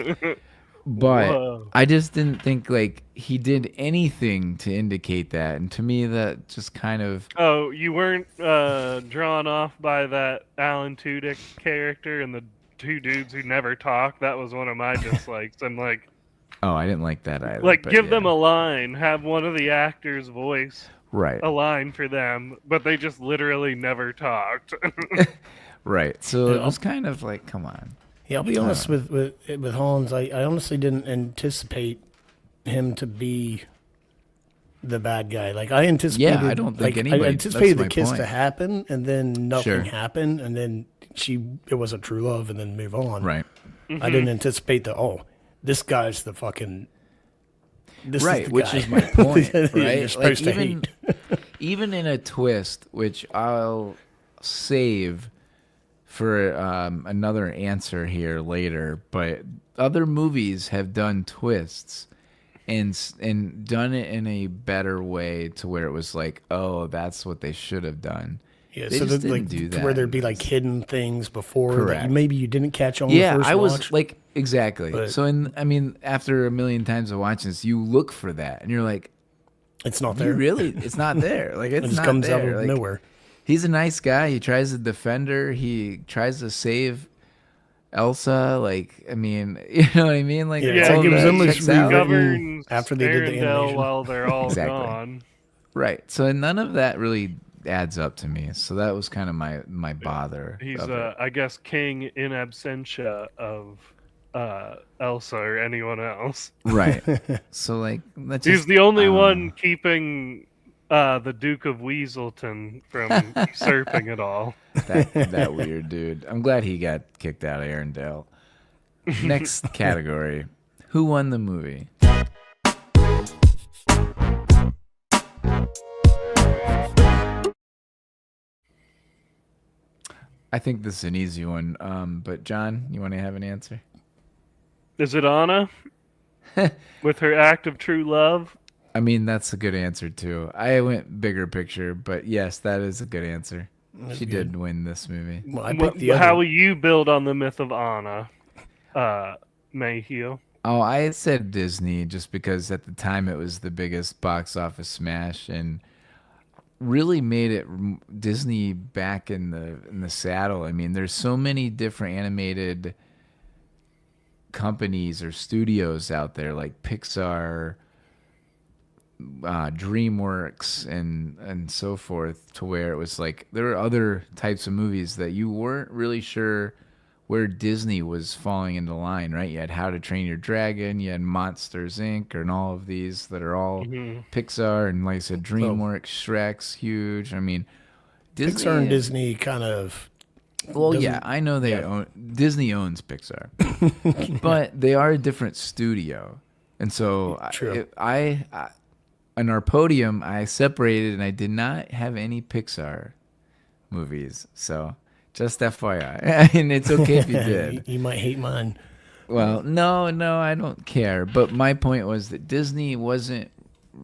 Speaker 1: But
Speaker 3: Whoa.
Speaker 1: I just didn't think like he did anything to indicate that, and to me that just kind of
Speaker 3: Oh, you weren't drawn off by that Alan Tudyk character and the two dudes who never talk? That was one of my dislikes. I'm like,
Speaker 1: I didn't like that either.
Speaker 3: like
Speaker 1: but
Speaker 3: give
Speaker 1: yeah.
Speaker 3: them a line, have one of the actors voice
Speaker 1: right,
Speaker 3: a line for them, but they just literally never talked.
Speaker 1: right. So it
Speaker 2: Yeah.
Speaker 1: was kind of like, come on,
Speaker 2: Yeah, I'll be honest with Hans. I honestly didn't anticipate him to be the bad guy. Like I anticipated.
Speaker 1: I don't think
Speaker 2: like,
Speaker 1: anybody-
Speaker 2: I anticipated
Speaker 1: that's
Speaker 2: the
Speaker 1: my
Speaker 2: kiss
Speaker 1: point.
Speaker 2: to happen, and then nothing
Speaker 1: Sure.
Speaker 2: happened, and then it was a true love, and then move on.
Speaker 1: right,
Speaker 2: I didn't anticipate this guy's the fucking. This
Speaker 1: right,
Speaker 2: is the
Speaker 1: which
Speaker 2: guy.
Speaker 1: is my point,
Speaker 2: Yeah,
Speaker 1: right?
Speaker 2: You're
Speaker 1: Like
Speaker 2: supposed to
Speaker 1: even
Speaker 2: hate.
Speaker 1: even in a twist, which I'll save for another answer here later, but other movies have done twists and done it in a better way to where it was like, oh, that's what they should have done.
Speaker 2: Yeah,
Speaker 1: They
Speaker 2: so
Speaker 1: just
Speaker 2: that, like
Speaker 1: didn't do
Speaker 2: to
Speaker 1: that
Speaker 2: where
Speaker 1: in
Speaker 2: there'd be like
Speaker 1: this.
Speaker 2: hidden things before that
Speaker 1: Correct.
Speaker 2: maybe you didn't catch on
Speaker 1: Yeah,
Speaker 2: the first
Speaker 1: I was
Speaker 2: watch.
Speaker 1: like, exactly.
Speaker 2: But-
Speaker 1: So after a million times of watching this, you look for that and you're like,
Speaker 2: It's not
Speaker 1: you
Speaker 2: there.
Speaker 1: really, it's not there. Like it's
Speaker 2: It just
Speaker 1: not
Speaker 2: comes out
Speaker 1: there.
Speaker 2: of
Speaker 1: Like,
Speaker 2: nowhere.
Speaker 1: he's a nice guy. He tries to defend her. He tries to save Elsa. Like, I mean, you know what I mean? Like,
Speaker 2: Yeah,
Speaker 3: it's
Speaker 1: all
Speaker 3: like it was
Speaker 1: that
Speaker 2: almost
Speaker 1: checks out.
Speaker 2: rewritten.
Speaker 3: Governs
Speaker 2: after they did the
Speaker 3: Arendelle
Speaker 2: animation.
Speaker 3: while they're all
Speaker 1: Exactly.
Speaker 3: gone.
Speaker 1: Right. So none of that really adds up to me. So that was kind of my bother.
Speaker 3: He's
Speaker 1: of it.
Speaker 3: I guess king in absentia Elsa or anyone else.
Speaker 1: Right. So like, let's
Speaker 3: He's
Speaker 1: just.
Speaker 3: the only
Speaker 1: I don't
Speaker 3: one
Speaker 1: know.
Speaker 3: keeping the Duke of Weaselton from usurping it all.
Speaker 1: That weird dude. I'm glad he got kicked out of Arendelle. Next category. Who won the movie? I think this is an easy one. But John, you want to have an answer?
Speaker 3: Is it Anna with her act of true love?
Speaker 1: I mean, that's a good answer too. I went bigger picture, but yes, that is a good answer. She did win this movie.
Speaker 2: Well, I picked the
Speaker 3: How
Speaker 2: other.
Speaker 3: will you build on the myth of Anna, Mayhew?
Speaker 1: Oh, I had said Disney just because at the time it was the biggest box office smash and really made it Disney back in the saddle. I mean, there's so many different animated companies or studios out there like Pixar, DreamWorks, and so forth, to where it was like there were other types of movies that you weren't really sure where Disney was falling into line, right? You had How to Train Your Dragon, you had Monsters Inc., and all of these that are all Pixar, and like I said, DreamWorks, Shrek's huge. I mean, Disney.
Speaker 2: Pixar and Disney kind of.
Speaker 1: Well,
Speaker 2: doesn't-
Speaker 1: yeah, I know they own Disney owns Pixar, but they are a different studio, and so
Speaker 2: True.
Speaker 1: I on our podium I separated, and I did not have any Pixar movies. So just FYI, and it's okay if you did.
Speaker 2: You might hate mine.
Speaker 1: Well, no, I don't care. But my point was that Disney wasn't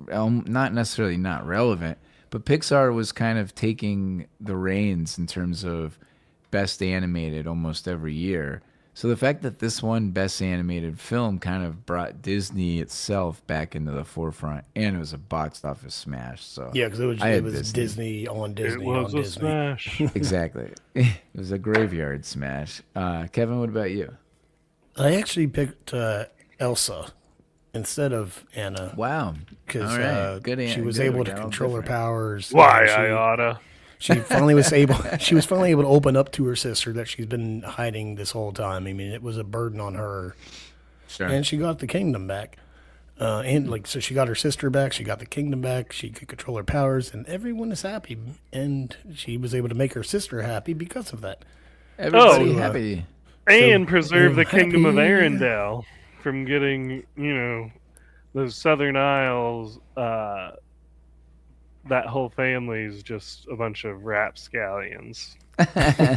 Speaker 1: not necessarily not relevant, but Pixar was kind of taking the reins in terms of best animated almost every year. So the fact that this one best animated film kind of brought Disney itself back into the forefront, and it was a box office smash. So
Speaker 2: Yeah, because
Speaker 1: I
Speaker 2: it
Speaker 1: had
Speaker 2: was Disney on Disney
Speaker 3: It was
Speaker 2: on
Speaker 3: a
Speaker 2: Disney.
Speaker 3: smash.
Speaker 1: Exactly. It was a graveyard smash. Kevin, what about you?
Speaker 2: I actually picked Elsa instead of Anna
Speaker 1: Wow.
Speaker 2: because
Speaker 1: All right. Good
Speaker 2: she was
Speaker 1: good.
Speaker 2: able
Speaker 1: We
Speaker 2: to
Speaker 1: got all
Speaker 2: control her
Speaker 1: different.
Speaker 2: powers.
Speaker 3: Why
Speaker 2: and
Speaker 3: I oughta.
Speaker 2: She finally was able. She was finally able to open up to her sister that she's been hiding this whole time. I mean, it was a burden on her,
Speaker 1: Sure.
Speaker 2: and she got the kingdom back. And like, so she got her sister back. She got the kingdom back. She could control her powers, and everyone is happy. And she was able to make her sister happy because of that.
Speaker 1: Everybody
Speaker 3: Oh,
Speaker 1: happy.
Speaker 3: And preserve the kingdom of
Speaker 2: happy.
Speaker 3: Arendelle from getting, those Southern Isles. That whole family is just a bunch of rapscallions.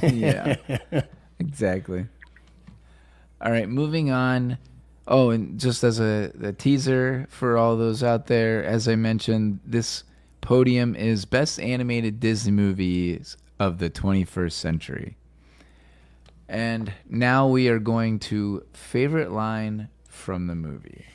Speaker 1: Yeah. Exactly. All right, moving on. Oh, and just as a teaser for all those out there, as I mentioned, this podium is best animated Disney movies of the 21st century. And now we are going to favorite line from the movie.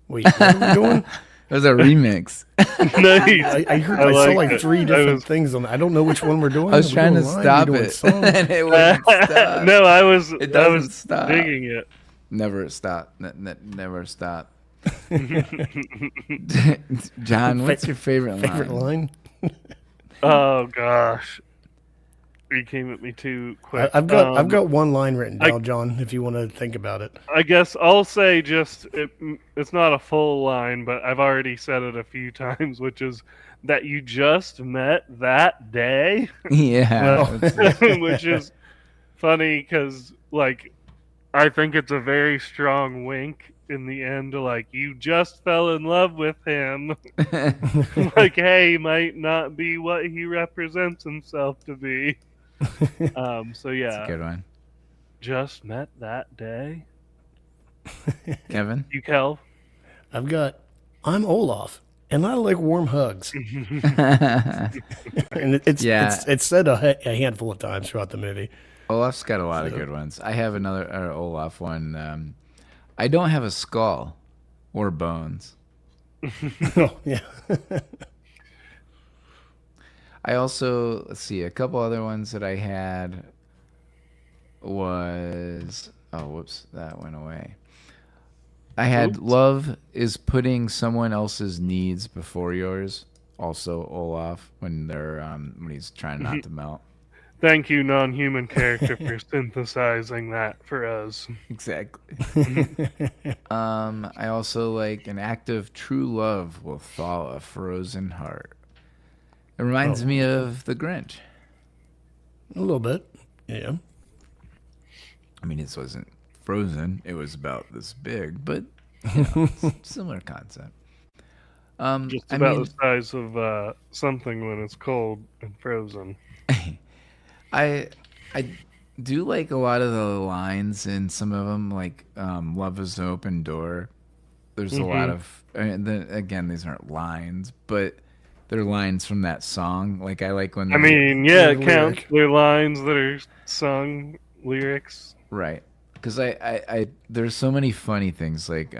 Speaker 2: Wait, what are we doing?
Speaker 1: It was a remix.
Speaker 3: Nice.
Speaker 2: I heard.
Speaker 3: I
Speaker 2: I saw
Speaker 3: like
Speaker 2: like
Speaker 3: it.
Speaker 2: three
Speaker 3: I
Speaker 2: different
Speaker 3: was-
Speaker 2: things on. I don't know which one we're doing.
Speaker 1: I was
Speaker 2: Are we
Speaker 1: trying to
Speaker 2: doing line?
Speaker 1: stop
Speaker 2: Are we doing
Speaker 1: it,
Speaker 2: song?
Speaker 1: and it wouldn't stop.
Speaker 3: No, I was
Speaker 1: doesn't stop.
Speaker 3: digging it.
Speaker 1: Never stop. Never stop. John, what's your favorite
Speaker 2: Favorite line?
Speaker 3: Oh gosh, you came at me too quick.
Speaker 2: I've got one line written down, John. If you want to think about it.
Speaker 3: I guess I'll say it's not a full line, but I've already said it a few times, which is that you just met that day,
Speaker 1: Yeah.
Speaker 3: which is funny because like I think it's a very strong wink in the end, like you just fell in love with him. Like, hey, might not be what he represents himself to be. So yeah,
Speaker 1: That's a good one.
Speaker 3: just met that day.
Speaker 1: Kevin?
Speaker 3: You Kel?
Speaker 2: I'm Olaf, and I like warm hugs. And it's said a handful of times throughout the movie.
Speaker 1: Olaf's got a lot of good ones. I have another Olaf one. I don't have a skull or bones.
Speaker 2: Oh yeah.
Speaker 1: I also, let's see, a couple other ones that I had was Oh, whoops, that went away. I had love is putting someone else's needs before yours. Also, Olaf when he's trying not to melt.
Speaker 3: Thank you, non-human character, for synthesizing that for us.
Speaker 1: Exactly. I also like an act of true love will thaw a frozen heart. It reminds me of the Grinch.
Speaker 2: A little bit. Yeah.
Speaker 1: I mean, it wasn't frozen. It was about this big, but similar concept.
Speaker 3: Just about the size of something when it's cold and frozen.
Speaker 1: I do like a lot of the lines in some of them, like "Love is an open door." There's a lot of, again, these aren't lines, but they're lines from that song. Like I like when
Speaker 3: I mean, yeah, it counts. They're lines that are sung, lyrics.
Speaker 1: Right. Because I there's so many funny things. Like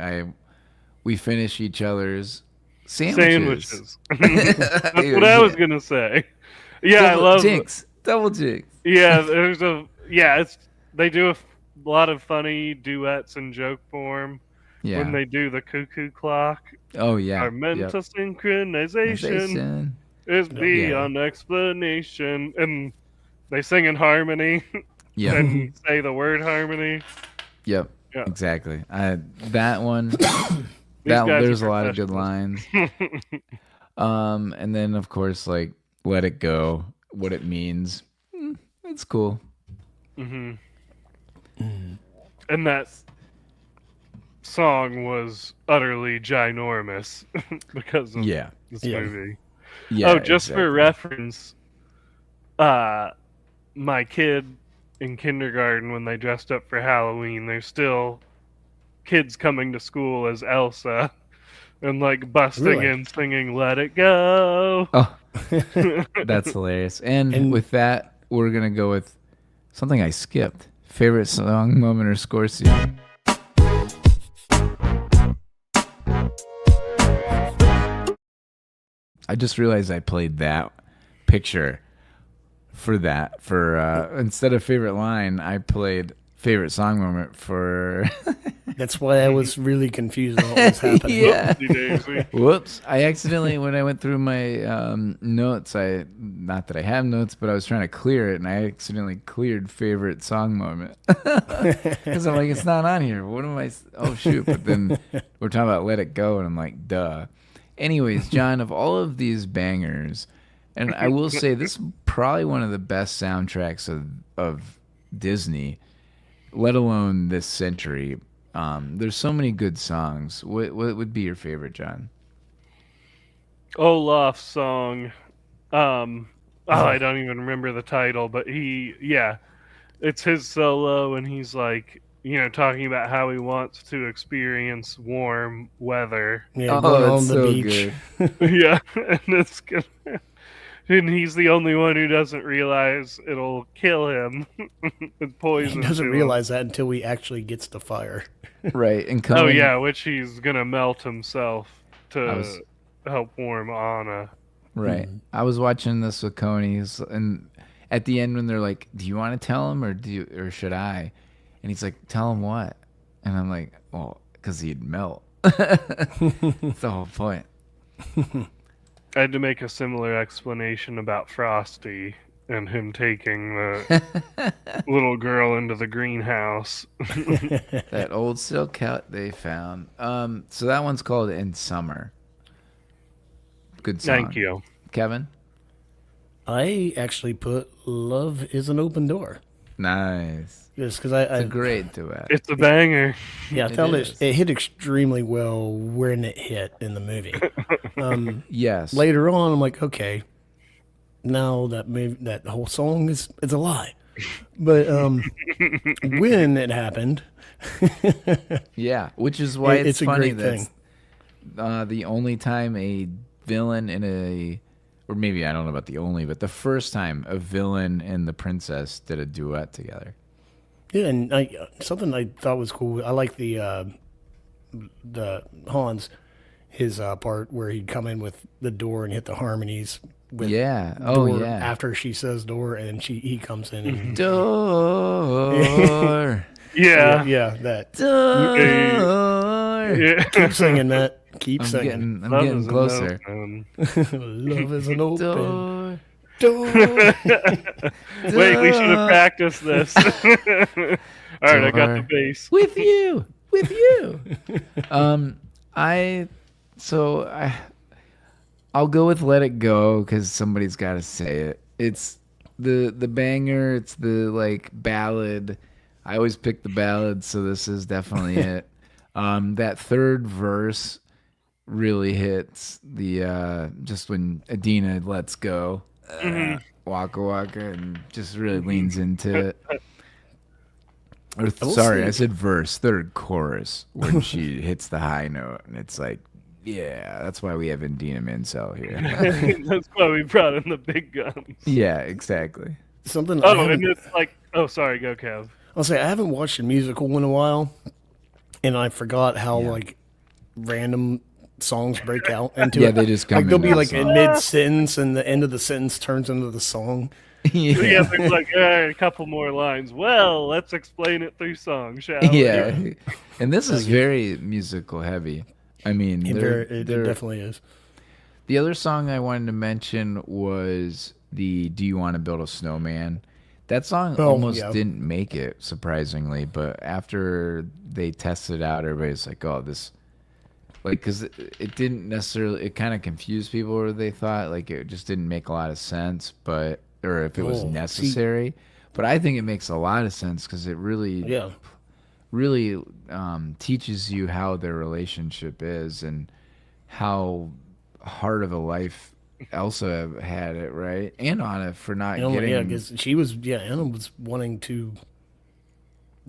Speaker 1: we finish each other's sandwiches.
Speaker 3: That's what I was gonna say. Yeah, I love
Speaker 1: jinx. Double jinx.
Speaker 3: Yeah, they do a lot of funny duets in joke form.
Speaker 1: Yeah.
Speaker 3: When they do the cuckoo clock.
Speaker 1: Oh yeah.
Speaker 3: Our mental synchronization is beyond explanation, and they sing in harmony.
Speaker 1: Yeah.
Speaker 3: And say the word harmony.
Speaker 1: Yep.
Speaker 3: Yeah.
Speaker 1: Exactly. That one. There's a lot of good lines. And then of course, like "Let It Go," what it means. It's cool.
Speaker 3: And that song was utterly ginormous because of this movie.
Speaker 1: Yeah.
Speaker 3: Just for reference, my kid in kindergarten, when they dressed up for Halloween, there's still kids coming to school as Elsa and like busting in singing "Let It Go."
Speaker 1: Oh, that's hilarious. And with that, we're gonna go with something I skipped. Favorite song, moment, or score scene. I just realized I played that picture for that. Instead of favorite line, I played favorite song moment for.
Speaker 2: That's why I was really confused on what was happening.
Speaker 1: Yeah. Whoops. I accidentally, when I went through my notes, not that I have notes, but I was trying to clear it, and I accidentally cleared favorite song moment. Because I'm like, it's not on here. What am I? Oh, shoot. But then we're talking about "Let It Go," and I'm like, duh. Anyways, John, of all of these bangers, and I will say this is probably one of the best soundtracks of Disney, let alone this century. There's so many good songs. What would be your favorite, John?
Speaker 3: Olaf's song. I don't even remember the title, but it's his solo, and he's like, talking about how he wants to experience warm weather.
Speaker 2: Yeah, on the beach.
Speaker 3: Yeah, and it's good. And he's the only one who doesn't realize it'll kill him with poison.
Speaker 2: He doesn't realize that until he actually gets the fire.
Speaker 1: Right, and
Speaker 3: which he's gonna melt himself to help warm Anna.
Speaker 1: Right. I was watching this with Coney's, and at the end when they're like, "Do you want to tell him or should I?" And he's like, "Tell him what?" And I'm like, "Well, because he'd melt." That's the whole point.
Speaker 3: I had to make a similar explanation about Frosty and him taking the little girl into the greenhouse.
Speaker 1: That old silk hat they found. So that one's called "In Summer." Good song.
Speaker 3: Thank you.
Speaker 1: Kevin?
Speaker 2: I actually put "Love is an Open Door."
Speaker 1: Nice.
Speaker 2: Just because
Speaker 1: it's a great duet.
Speaker 3: It's a banger.
Speaker 2: Yeah, it hit extremely well when it hit in the movie.
Speaker 1: Yes.
Speaker 2: Later on, I'm like, okay, now that whole song is a lie. But when it happened,
Speaker 1: yeah, which is why it's funny
Speaker 2: a great
Speaker 1: that the only time a villain or maybe I don't know about the only, but the first time a villain and the princess did a duet together.
Speaker 2: Yeah, and something I thought was cool. I like the Hans, his part where he'd come in with the door and hit the harmonies. With door after she says door, and he comes in and
Speaker 1: door.
Speaker 3: Yeah.
Speaker 2: Yeah, that.
Speaker 1: Door.
Speaker 3: Yeah.
Speaker 2: Keep singing, Matt. Keep
Speaker 1: I'm
Speaker 2: singing.
Speaker 1: getting, I'm
Speaker 3: Love
Speaker 1: getting
Speaker 3: is an
Speaker 1: closer.
Speaker 3: open.
Speaker 2: Love is an open
Speaker 1: Door.
Speaker 2: door.
Speaker 3: Wait, we should have practiced this. All right, I got the
Speaker 1: Door.
Speaker 3: bass.
Speaker 1: With you. With you. I so I'll go with Let It Go because somebody's got to say it. It's the banger. It's the like ballad. I always pick the ballad, so this is definitely it. That third verse really hits the just when Adina lets go, Waka Waka, and just really leans into it. Or sorry, I said verse, third chorus when she hits the high note, and it's like, yeah, that's why we have Indina Menzel here.
Speaker 3: That's why we brought in the big guns.
Speaker 1: Yeah, exactly.
Speaker 2: Something. I
Speaker 3: Oh,
Speaker 2: haven't-
Speaker 3: and it's like, oh, sorry, go Kev.
Speaker 2: I'll say I haven't watched a musical in a while, and I forgot how like random songs break out into
Speaker 1: Yeah,
Speaker 2: it.
Speaker 1: they just come
Speaker 2: like they'll
Speaker 1: into
Speaker 2: be
Speaker 1: the
Speaker 2: like
Speaker 1: song.
Speaker 2: in mid sentence, and the end of the sentence turns into the song.
Speaker 3: Yeah, there's like a couple more lines. Well, let's explain it through song, shall we?
Speaker 1: Yeah, and this is very musical heavy. I mean,
Speaker 2: It definitely is.
Speaker 1: the other song I wanted to mention was the "Do You Want to Build a Snowman." That song almost didn't make it, surprisingly, but after they tested it out, everybody's like, "Oh, this." Like, because it didn't necessarily, it kind of confused people, or they thought like it just didn't make a lot of sense, but or if it was necessary. But I think it makes a lot of sense because it really, really teaches you how their relationship is and how hard of a life Elsa had it, right? And Anna for not getting.
Speaker 2: Yeah, because she was. Yeah, Anna was wanting to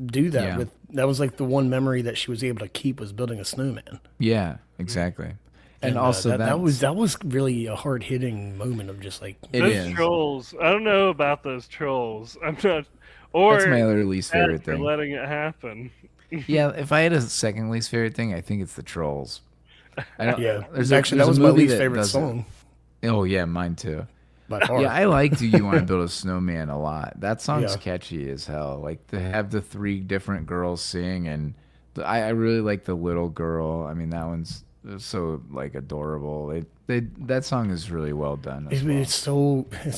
Speaker 2: do that
Speaker 1: Yeah.
Speaker 2: with. That was like the one memory that she was able to keep was building a snowman.
Speaker 1: Yeah, exactly. And also
Speaker 2: that was really a hard hitting moment of just like
Speaker 1: It
Speaker 3: Those
Speaker 1: is.
Speaker 3: trolls. I don't know about those trolls. I'm not. Or
Speaker 1: That's my other least favorite
Speaker 3: for
Speaker 1: thing.
Speaker 3: letting it happen.
Speaker 1: Yeah, if I had a second least favorite thing, I think it's the Trolls. I don't,
Speaker 2: yeah.
Speaker 1: there's
Speaker 2: Actually,
Speaker 1: there's
Speaker 2: that was
Speaker 1: a
Speaker 2: my
Speaker 1: movie
Speaker 2: least
Speaker 1: that
Speaker 2: favorite
Speaker 1: does it.
Speaker 2: song
Speaker 1: Oh yeah, mine too.
Speaker 2: by far.
Speaker 1: Yeah, I like "Do You Want to Build a Snowman" a lot. That song's
Speaker 2: Yeah.
Speaker 1: catchy as hell. Like to have the three different girls sing, and I really like the little girl. I mean, that one's so like adorable. That song is really well done. As well.
Speaker 2: It's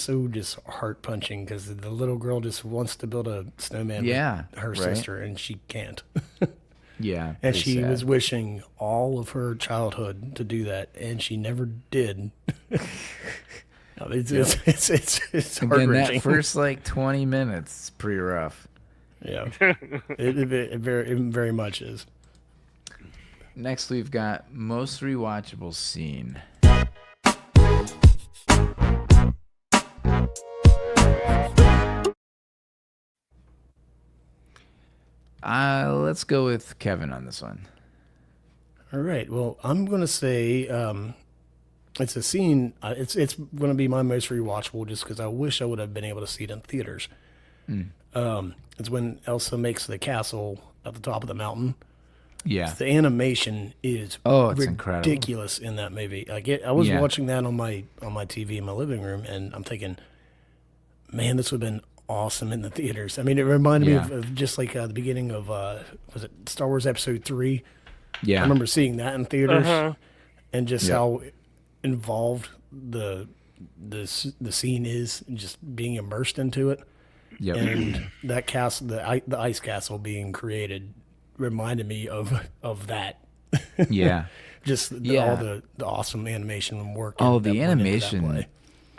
Speaker 2: so just heart punching because the little girl just wants to build a snowman
Speaker 1: Yeah,
Speaker 2: with her
Speaker 1: right?
Speaker 2: sister and she can't.
Speaker 1: Yeah,
Speaker 2: And
Speaker 1: pretty
Speaker 2: she
Speaker 1: sad.
Speaker 2: was wishing all of her childhood to do that, and she never did. It's
Speaker 1: Again,
Speaker 2: heart-wrenching.
Speaker 1: that first like 20 minutes is pretty rough.
Speaker 2: Yeah, it very much is.
Speaker 1: Next, we've got most rewatchable scene. Let's go with Kevin on this one.
Speaker 2: All right. Well, I'm gonna say it's a scene. It's gonna be my most rewatchable just because I wish I would have been able to see it in theaters. It's when Elsa makes the castle at the top of the mountain.
Speaker 1: Yeah.
Speaker 2: The animation is
Speaker 1: It's incredible.
Speaker 2: ridiculous in that movie. I was
Speaker 1: Yeah.
Speaker 2: watching that on my TV in my living room, and I'm thinking, man, this would have been awesome in the theaters. I mean, it reminded me of just like the beginning of was it Star Wars Episode 3?
Speaker 1: Yeah.
Speaker 2: I remember seeing that in theaters,
Speaker 3: Uh-huh.
Speaker 2: and just
Speaker 1: Yeah.
Speaker 2: how involved the scene is, and just being immersed into it.
Speaker 1: Yep.
Speaker 2: And that castle, the ice castle being created, reminded me of that.
Speaker 1: Yeah.
Speaker 2: Just
Speaker 1: Yeah.
Speaker 2: all the awesome animation and work.
Speaker 1: Oh,
Speaker 2: that
Speaker 1: the
Speaker 2: went into that
Speaker 1: animation.
Speaker 2: play.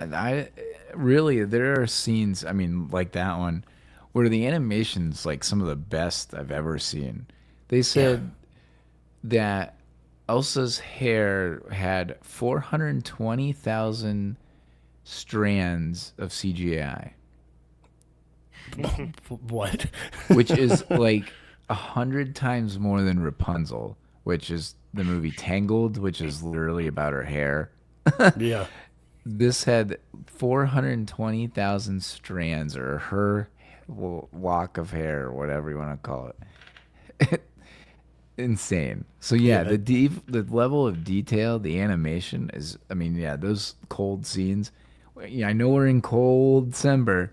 Speaker 1: I really, there are scenes, I mean, like that one, where the animation's like some of the best I've ever seen. They said that Elsa's hair had 420,000 strands of CGI,
Speaker 2: What?
Speaker 1: which is like 100 times more than Rapunzel, which is the movie Tangled, which is literally about her hair.
Speaker 2: Yeah.
Speaker 1: This had 420,000 strands, or her lock of hair, or whatever you want to call it. Insane. So yeah, the level of detail, the animation is. I mean, yeah, those cold scenes. Yeah, I know we're in Colecember,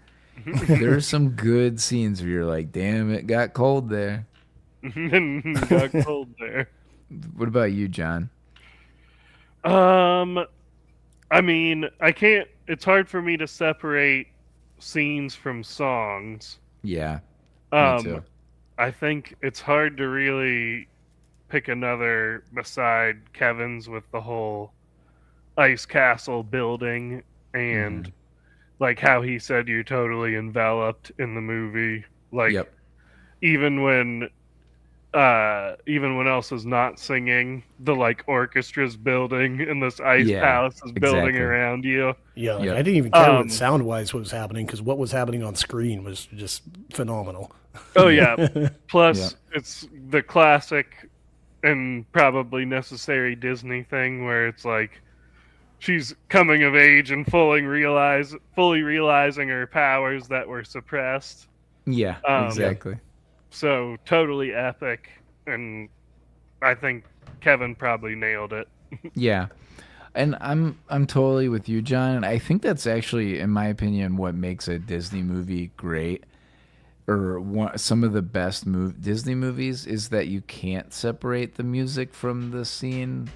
Speaker 1: There are some good scenes where you're like, damn, it got cold there.
Speaker 3: Got cold there.
Speaker 1: What about you, John?
Speaker 3: Um, I mean, I can't. It's hard for me to separate scenes from songs.
Speaker 1: Yeah, me
Speaker 3: Um,
Speaker 1: too.
Speaker 3: I think it's hard to really pick another beside Kevin's with the whole ice castle building and like how he said you're totally enveloped in the movie. Like
Speaker 1: Yep.
Speaker 3: even when Elsa's not singing, the like orchestra's building and this ice
Speaker 1: Yeah,
Speaker 3: palace is building
Speaker 1: exactly.
Speaker 3: around you.
Speaker 2: Yeah, like,
Speaker 1: Yep.
Speaker 2: I didn't even care
Speaker 3: Um,
Speaker 2: what sound-wise what was happening because what was happening on screen was just phenomenal.
Speaker 3: Oh yeah. Plus
Speaker 1: Yeah.
Speaker 3: it's the classic and probably necessary Disney thing where it's like she's coming of age and fully realizing her powers that were suppressed.
Speaker 1: Yeah,
Speaker 3: Um,
Speaker 1: exactly.
Speaker 3: So totally epic, and I think Kevin probably nailed it.
Speaker 1: Yeah. And I'm totally with you, John. And I think that's actually, in my opinion, what makes a Disney movie great, or some of the best Disney movies, is that you can't separate the music from the scene.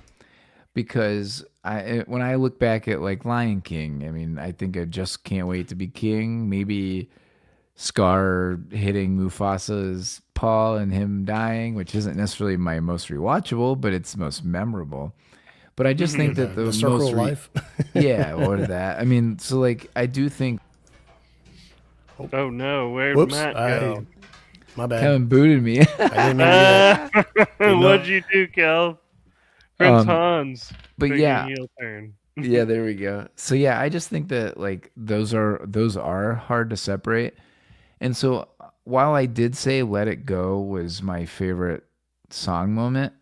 Speaker 1: Because when I look back at like Lion King, I mean, I think I just can't wait to be king. Maybe Scar hitting Mufasa's paw and him dying, which isn't necessarily my most rewatchable, but it's most memorable. But I just think that
Speaker 2: The Circle
Speaker 1: most
Speaker 2: of Life.
Speaker 1: yeah, or that. I mean, so like I do think
Speaker 3: Oh no, where'd
Speaker 2: Whoops,
Speaker 3: Matt go?
Speaker 2: my bad.
Speaker 1: Kevin booted me.
Speaker 2: I didn't mean to do that.
Speaker 3: What'd you do, Kel? Prince Hans.
Speaker 1: but
Speaker 3: taking
Speaker 1: yeah.
Speaker 3: heel turn.
Speaker 1: Yeah, there we go. So yeah, I just think that like those are hard to separate. And so while I did say Let It Go was my favorite song moment,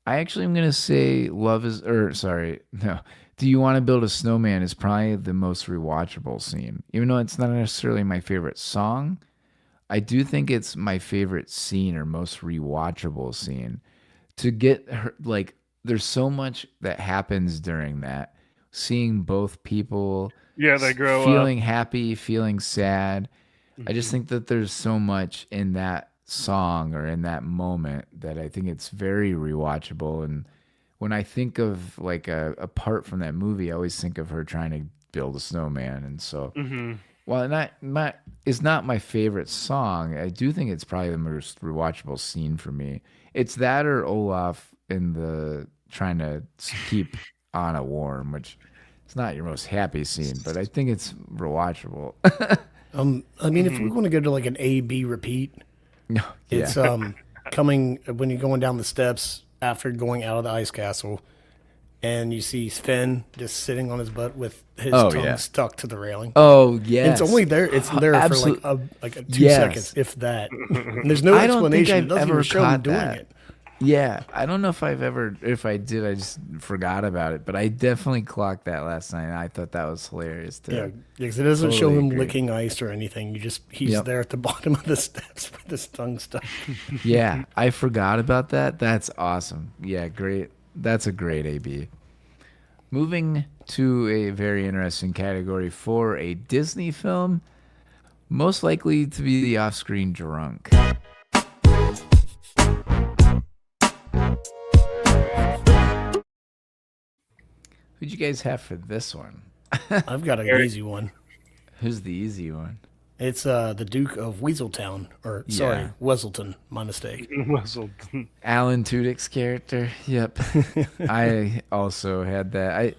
Speaker 1: I actually am going to say Do You Want to Build a Snowman is probably the most rewatchable scene. Even though it's not necessarily my favorite song, I do think it's my favorite scene or most rewatchable scene. To get her, like, there's so much that happens during that. Seeing both people
Speaker 3: Yeah, they grow
Speaker 1: feeling
Speaker 3: up.
Speaker 1: happy, feeling sad. I just think that there's so much in that song or in that moment that I think it's very rewatchable. And when I think of like apart from that movie, I always think of her trying to build a snowman. And so, while it's not my favorite song, I do think it's probably the most rewatchable scene for me. It's that or Olaf in the trying to keep Anna warm, which it's not your most happy scene, but I think it's rewatchable.
Speaker 2: I mean, if we're going to go to like an A-B repeat,
Speaker 1: No,
Speaker 2: it's
Speaker 1: yeah.
Speaker 2: coming when you're going down the steps after going out of the ice castle, and you see Sven just sitting on his butt with his tongue stuck to the railing.
Speaker 1: Oh yeah.
Speaker 2: It's only there. It's there for like a 2
Speaker 1: Yes.
Speaker 2: seconds, if that. And there's no
Speaker 1: I don't think
Speaker 2: explanation.
Speaker 1: I've
Speaker 2: It doesn't
Speaker 1: ever
Speaker 2: even show him
Speaker 1: caught
Speaker 2: doing
Speaker 1: that.
Speaker 2: it.
Speaker 1: Yeah, I don't know if I did, I just forgot about it. But I definitely clocked that last night. And I thought that was hilarious too.
Speaker 2: Yeah, because it doesn't show
Speaker 1: Totally
Speaker 2: him
Speaker 1: agree.
Speaker 2: licking ice or anything. He's
Speaker 1: Yep.
Speaker 2: there at the bottom of the steps with his tongue stuck.
Speaker 1: Yeah, I forgot about that. That's awesome. Yeah, great. That's a great AB. Moving to a very interesting category for a Disney film, most likely to be the off-screen drunk. Who'd you guys have for this one?
Speaker 2: I've got an easy one.
Speaker 1: Who's the easy one?
Speaker 2: It's the Duke of Weaseltown, or sorry,
Speaker 1: Yeah.
Speaker 2: Weselton. My mistake.
Speaker 3: Muzzled.
Speaker 1: Alan Tudyk's character. Yep. I also had that.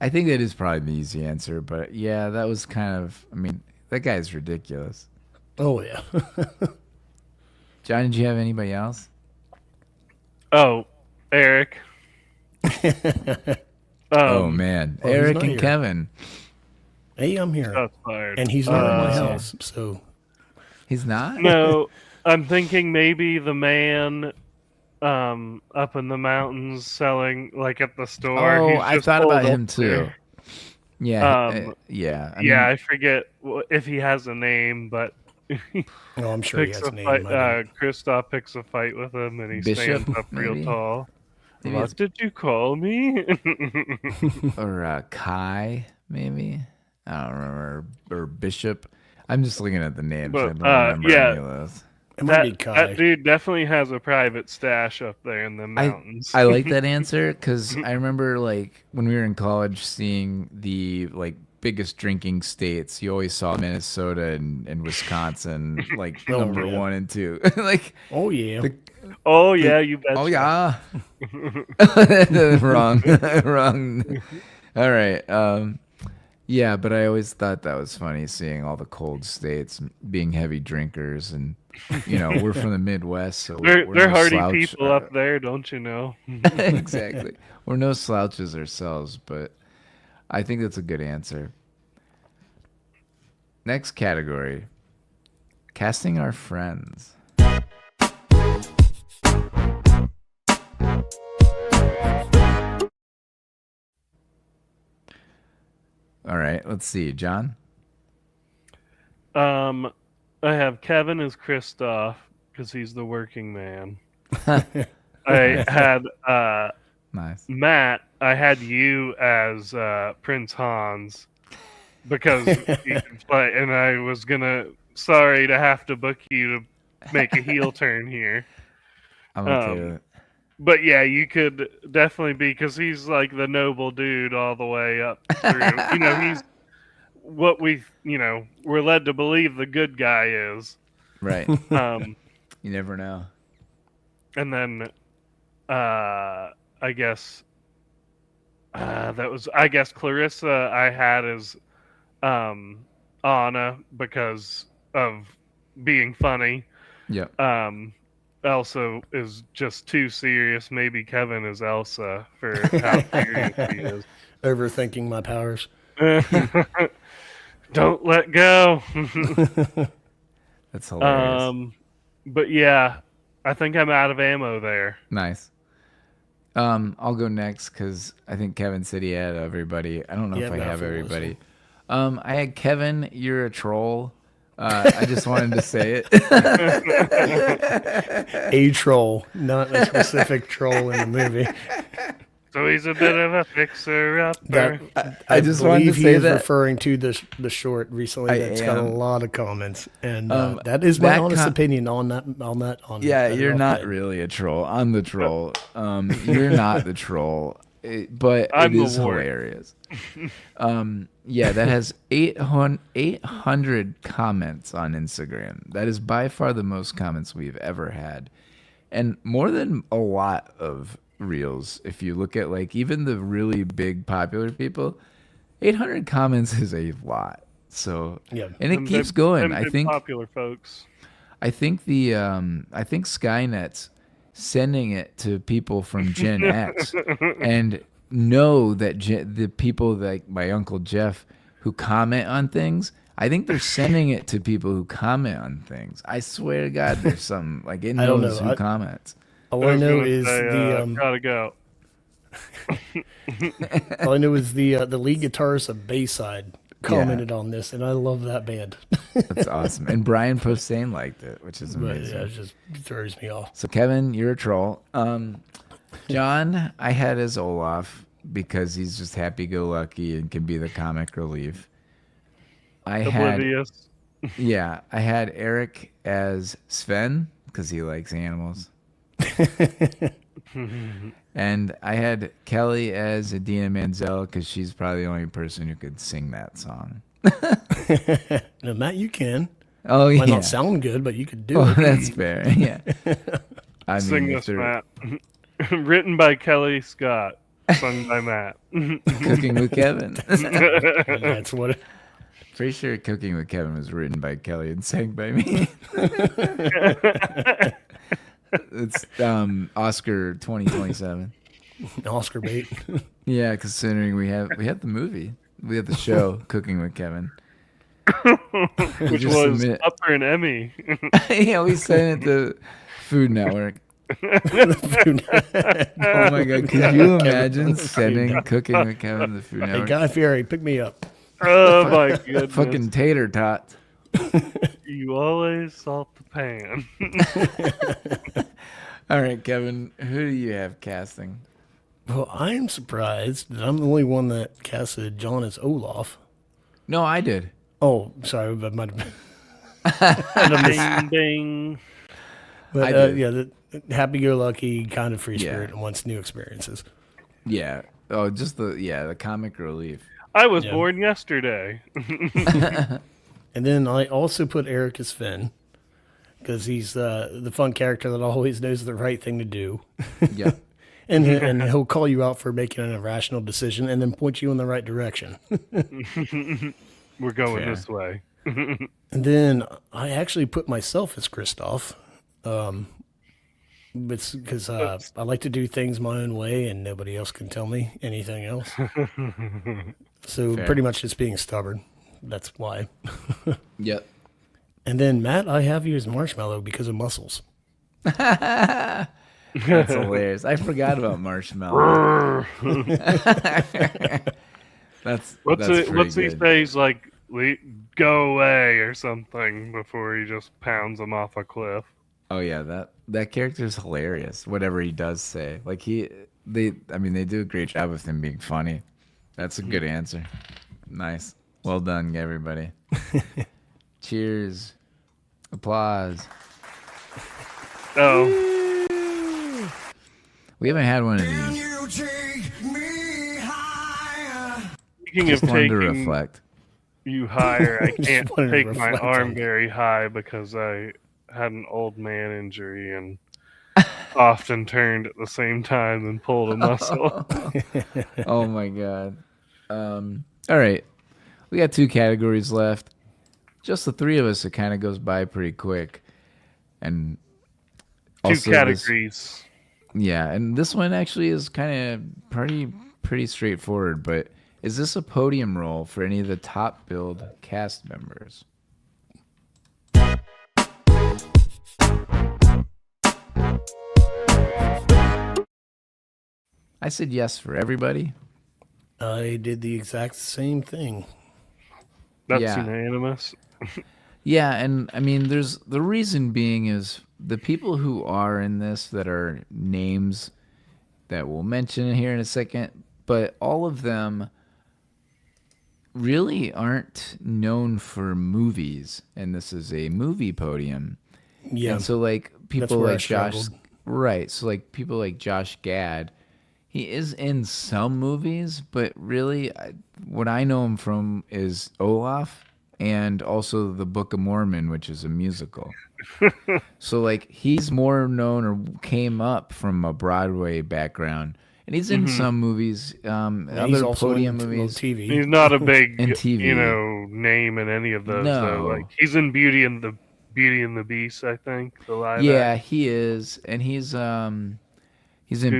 Speaker 1: I think that is probably the easy answer, but yeah, that was kind of, I mean, that guy's ridiculous.
Speaker 2: Oh yeah.
Speaker 1: John, did you have anybody else?
Speaker 3: Oh, Eric.
Speaker 1: Oh man,
Speaker 2: well, he's
Speaker 1: Eric
Speaker 2: not
Speaker 1: and
Speaker 2: here.
Speaker 1: Kevin.
Speaker 2: Hey, I'm here,
Speaker 3: Shots fired.
Speaker 2: and he's not in my
Speaker 1: yeah.
Speaker 2: house, so
Speaker 1: He's not?
Speaker 3: No, I'm thinking maybe the man up in the mountains selling like at the store.
Speaker 1: Oh,
Speaker 3: He's
Speaker 1: I
Speaker 3: just
Speaker 1: thought
Speaker 3: pulled
Speaker 1: about
Speaker 3: up
Speaker 1: him too.
Speaker 3: there.
Speaker 1: Yeah,
Speaker 3: Yeah,
Speaker 1: I mean,
Speaker 3: I forget if he has a name, but
Speaker 2: no, I'm sure he
Speaker 3: picks
Speaker 2: has
Speaker 3: a
Speaker 2: a name.
Speaker 3: fight.
Speaker 2: I don't.
Speaker 3: Kristoff picks a fight with him, and he
Speaker 1: Bishop,
Speaker 3: stands up real
Speaker 1: maybe?
Speaker 3: tall.
Speaker 1: Maybe
Speaker 3: What
Speaker 1: it's-
Speaker 3: did you call me?
Speaker 1: or Kai, maybe. I don't remember. Or Bishop. I'm just looking at the names.
Speaker 3: But,
Speaker 1: I don't remember
Speaker 3: yeah.
Speaker 1: any of those.
Speaker 2: It might be
Speaker 3: That
Speaker 2: Kai.
Speaker 3: dude definitely has a private stash up there in the mountains.
Speaker 1: I like that answer because I remember like when we were in college seeing the like biggest drinking states. You always saw Minnesota and Wisconsin like
Speaker 2: Oh,
Speaker 1: number
Speaker 2: yeah.
Speaker 1: 1 and 2. Like
Speaker 2: Oh yeah.
Speaker 3: Oh yeah, you bet.
Speaker 1: oh yeah, wrong, wrong. All right. Yeah, but I always thought that was funny seeing all the cold states being heavy drinkers, and we're from the Midwest, so
Speaker 3: They're
Speaker 1: we're no
Speaker 3: hardy
Speaker 1: slouch.
Speaker 3: people up there, don't you know?
Speaker 1: Exactly. We're no slouches ourselves, but I think that's a good answer. Next category: casting our friends. All right, let's see, John.
Speaker 3: I have Kevin as Kristoff because he's the working man. I had
Speaker 1: Nice.
Speaker 3: Matt. I had you as Prince Hans because you can play, and I was gonna. Sorry to have to book you to make a heel turn here.
Speaker 1: I'm okay with it.
Speaker 3: But yeah, you could definitely be because he's like the noble dude all the way up through. He's what we're led to believe the good guy is.
Speaker 1: Right.
Speaker 3: Um,
Speaker 1: You never know.
Speaker 3: and then I guess Clarissa I had as Anna because of being funny.
Speaker 1: Yep.
Speaker 3: Elsa is just too serious. Maybe Kevin is Elsa for how serious he is.
Speaker 2: Overthinking my powers.
Speaker 3: Don't let go.
Speaker 1: That's hilarious.
Speaker 3: But yeah, I think I'm out of ammo there.
Speaker 1: Nice. I'll go next because I think Kevin said he had everybody. I don't know
Speaker 2: Yeah,
Speaker 1: if I
Speaker 2: about
Speaker 1: have
Speaker 2: full
Speaker 1: everybody. I had Kevin, you're a troll. I just wanted to say it.
Speaker 2: A troll, not a specific troll in the movie.
Speaker 3: So he's a bit of a fixer-upper.
Speaker 1: I just wanted to
Speaker 2: believe he
Speaker 1: say
Speaker 2: is
Speaker 1: that.
Speaker 2: referring to the short recently
Speaker 1: I
Speaker 2: that's got a
Speaker 1: am.
Speaker 2: lot of comments, and that is my
Speaker 1: that
Speaker 2: honest
Speaker 1: com-
Speaker 2: opinion on that.
Speaker 1: Yeah,
Speaker 2: that
Speaker 1: you're
Speaker 2: off
Speaker 1: not
Speaker 2: that.
Speaker 1: really a troll. I'm the troll. You're not the troll. But
Speaker 3: I'm
Speaker 1: it
Speaker 3: the
Speaker 1: is
Speaker 3: wart.
Speaker 1: hilarious. Yeah, that has 800 comments on Instagram. That is by far the most comments we've ever had. And more than a lot of reels. If you look at like even the really big popular people, 800 comments is a lot. So,
Speaker 2: Yeah.
Speaker 1: and it keeps going. I think
Speaker 3: popular folks.
Speaker 1: I think Skynet's sending it to people from Gen X and know that the people like my Uncle Jeff who comment on things, I think they're sending it to people who comment on things. I swear to God, there's some like it
Speaker 2: I don't
Speaker 1: knows
Speaker 2: know.
Speaker 1: who comments.
Speaker 2: All I know is
Speaker 3: Gotta go.
Speaker 2: all I know is the lead guitarist of Bayside commented on this, and I love that band.
Speaker 1: That's awesome. And Brian Posehn liked it, which is
Speaker 2: But
Speaker 1: amazing.
Speaker 2: yeah, it just throws me off.
Speaker 1: So Kevin, you're a troll. John, I had as Olaf because he's just happy-go-lucky and can be the comic relief. I
Speaker 3: Oblivious.
Speaker 1: had Eric as Sven because he likes animals. And I had Kelly as Adina Menzel because she's probably the only person who could sing that song.
Speaker 2: Now, Matt, you can.
Speaker 1: Oh, yeah.
Speaker 2: Might not sound good, but you could do
Speaker 1: Oh,
Speaker 2: it.
Speaker 1: that's fair. Yeah. I
Speaker 3: Sing
Speaker 1: mean,
Speaker 3: this, Matt. Written by Kelly Scott. Sung by Matt.
Speaker 1: Cooking with Kevin.
Speaker 2: That's what.
Speaker 1: Pretty sure Cooking with Kevin was written by Kelly and sang by me. It's Oscar 2027.
Speaker 2: Oscar bait.
Speaker 1: Yeah, considering we have the movie, we have the show Cooking with Kevin,
Speaker 3: Which
Speaker 1: just
Speaker 3: was
Speaker 1: submit-
Speaker 3: up for an Emmy.
Speaker 1: Yeah, we sent it to Food Network. Oh my God, could you imagine sending Cooking with Kevin to the Food
Speaker 2: Hey,
Speaker 1: Network?
Speaker 2: Guy Fieri, pick me up.
Speaker 3: Oh my goodness.
Speaker 1: Fucking tater tots.
Speaker 3: You always salt the pan.
Speaker 1: All right, Kevin, who do you have casting?
Speaker 2: Well, I am surprised that I'm the only one that casted John as Olaf.
Speaker 1: No, I did.
Speaker 2: Oh, sorry, that might have been.
Speaker 3: Ding, ding.
Speaker 2: But
Speaker 1: I do.
Speaker 2: yeah, the happy-go-lucky, kind of free
Speaker 1: Yeah.
Speaker 2: spirit, and wants new experiences.
Speaker 1: Yeah. Oh, just the comic relief.
Speaker 3: I was
Speaker 2: Yeah.
Speaker 3: born yesterday.
Speaker 2: And then I also put Eric as Finn because he's the fun character that always knows the right thing to do,
Speaker 1: Yeah.
Speaker 2: and he'll call you out for making an irrational decision and then point you in the right direction.
Speaker 3: We're going
Speaker 1: Fair.
Speaker 3: this way.
Speaker 2: And then I actually put myself as Kristoff. Because I like to do things my own way and nobody else can tell me anything else. So
Speaker 1: Fair.
Speaker 2: pretty much just being stubborn. That's why.
Speaker 1: Yep.
Speaker 2: And then Matt, I have you as Marshmallow because of muscles.
Speaker 1: That's hilarious. I forgot about Marshmallow. That's
Speaker 3: What's
Speaker 1: pretty
Speaker 3: he
Speaker 1: good.
Speaker 3: say? He's like, go away or something before he just pounds him off a cliff.
Speaker 1: Oh yeah, that character is hilarious. Whatever he does say, like they do a great job of him being funny. That's a good answer. Nice, well done, everybody. Cheers, applause.
Speaker 3: Oh,
Speaker 1: We haven't had one of
Speaker 4: Can
Speaker 1: these.
Speaker 4: you take me higher?
Speaker 3: speaking
Speaker 1: Just
Speaker 3: of
Speaker 1: wanted to
Speaker 3: taking
Speaker 1: reflect.
Speaker 3: you higher, I
Speaker 2: Just
Speaker 3: can't
Speaker 2: wanted to
Speaker 3: take my
Speaker 2: reflect
Speaker 3: arm
Speaker 2: on-
Speaker 3: very high because I had an old man injury and often turned at the same time and pulled a muscle.
Speaker 1: Oh my god. All right, we got 2 categories left. Just the 3 of us. It kind of goes by pretty quick. And
Speaker 3: Two
Speaker 1: also this-
Speaker 3: categories.
Speaker 1: Yeah, and this one actually is kind of pretty straightforward, but is this a podium role for any of the top billed cast members? I said yes for everybody.
Speaker 2: I did the exact same thing.
Speaker 3: That's
Speaker 1: Yeah.
Speaker 3: unanimous.
Speaker 1: Yeah, and I mean, there's the reason being is the people who are in this that are names that we'll mention here in a second, but all of them really aren't known for movies, and this is a movie podium.
Speaker 2: Yeah.
Speaker 1: And so like people
Speaker 2: where I
Speaker 1: like Josh,
Speaker 2: struggled.
Speaker 1: right? So like people like Josh Gad, he is in some movies, but really, what I know him from is Olaf and also the Book of Mormon, which is a musical. So like he's more known or came up from a Broadway background, and he's in some movies,
Speaker 2: And he's
Speaker 1: other
Speaker 2: also
Speaker 1: podium
Speaker 2: in
Speaker 1: movies.
Speaker 2: TV.
Speaker 3: He's not a big,
Speaker 1: And TV.
Speaker 3: name in any of those.
Speaker 1: No.
Speaker 3: Though. Like he's in Beauty and the Beast, I think. The live
Speaker 1: Yeah, he is, and he's in
Speaker 3: Gustav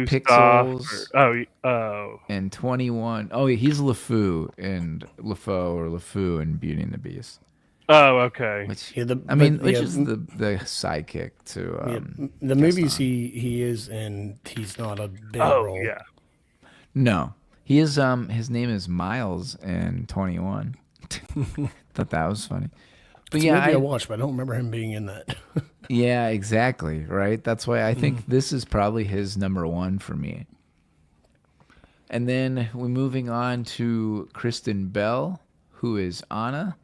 Speaker 1: Pixels.
Speaker 3: oh,
Speaker 1: And 21. Oh, yeah, he's LeFou and LeFou in Beauty and the Beast.
Speaker 3: okay.
Speaker 1: Which
Speaker 2: Yeah,
Speaker 1: which is the sidekick to
Speaker 2: the movies he is in, he's not a big
Speaker 3: Oh
Speaker 2: role.
Speaker 3: yeah.
Speaker 1: No. He is his name is Miles in 21. Thought that was funny. But
Speaker 2: It's
Speaker 1: yeah,
Speaker 2: a movie I watched, but I don't remember him being in that.
Speaker 1: yeah, exactly, right? That's why I think this is probably his number 1 for me. And then we're moving on to Kristen Bell, who is Anna.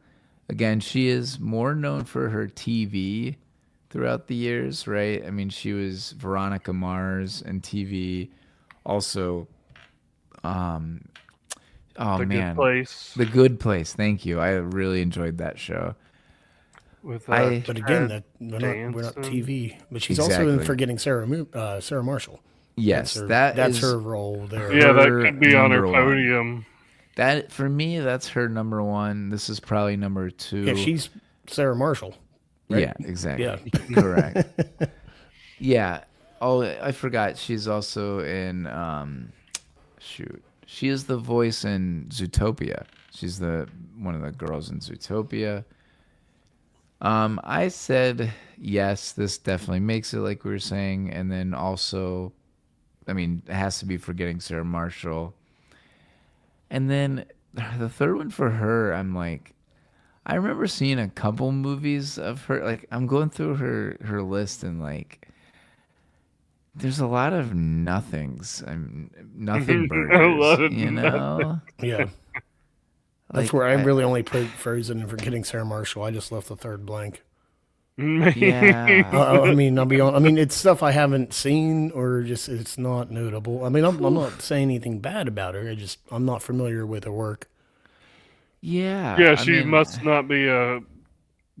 Speaker 1: Again, she is more known for her TV throughout the years, right? I mean, she was Veronica Mars in TV. Also, oh
Speaker 3: The
Speaker 1: man,
Speaker 3: Good Place.
Speaker 1: The Good Place. Thank you. I really enjoyed that show.
Speaker 3: With
Speaker 2: But again,
Speaker 3: Ted
Speaker 2: we're not
Speaker 3: Danson.
Speaker 2: TV. But she's also in
Speaker 1: Exactly.
Speaker 2: Forgetting Sarah Marshall.
Speaker 1: Yes,
Speaker 2: That's
Speaker 1: that's
Speaker 2: her role there.
Speaker 3: Yeah, that
Speaker 1: her
Speaker 3: could be on her
Speaker 1: number one.
Speaker 3: podium.
Speaker 1: That for me, that's her number 1. This is probably number 2.
Speaker 2: Yeah, she's Sarah Marshall. right?
Speaker 1: Yeah, exactly.
Speaker 2: Yeah.
Speaker 1: Correct. Yeah. Oh, I forgot. She's also in. Shoot, she is the voice in Zootopia. She's one of the girls in Zootopia. I said yes. This definitely makes it, like we were saying, and then also, I mean, it has to be Forgetting Sarah Marshall. And then the third one for her, I'm like, I remember seeing a couple movies of her. Like, I'm going through her list, and like, there's a lot of nothings. Nothing burgers.
Speaker 3: lot of
Speaker 1: you know,
Speaker 2: Yeah. That's where I really only put Frozen and Forgetting Sarah Marshall. I just left the third blank.
Speaker 1: Yeah.
Speaker 2: I mean, I'll be on. I mean, it's stuff I haven't seen or just it's not notable. I mean, I'm not saying anything bad about her. I'm not familiar with her work.
Speaker 1: Yeah.
Speaker 3: Yeah,
Speaker 1: I
Speaker 3: she
Speaker 1: mean,
Speaker 3: must not be a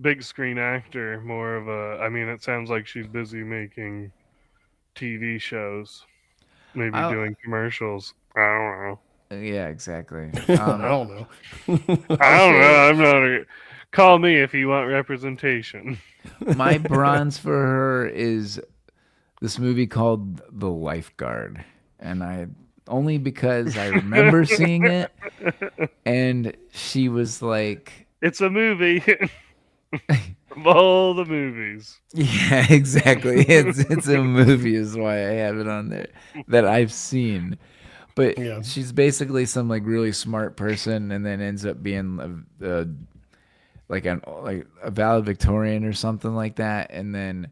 Speaker 3: big screen actor. More of a. I mean, it sounds like she's busy making TV shows, maybe
Speaker 1: I'll-
Speaker 3: doing commercials. I don't know.
Speaker 1: Yeah, exactly.
Speaker 2: I don't know.
Speaker 3: I don't know. I'm not. Call me if you want representation.
Speaker 1: My bronze for her is this movie called The Lifeguard, and I only because I remember seeing it, and she was like,
Speaker 3: It's a movie. Of all the movies.
Speaker 1: yeah, exactly. It's a movie is why I have it on there that I've seen. But
Speaker 2: Yeah.
Speaker 1: she's basically some like really smart person, and then ends up being like a valedictorian or something like that, and then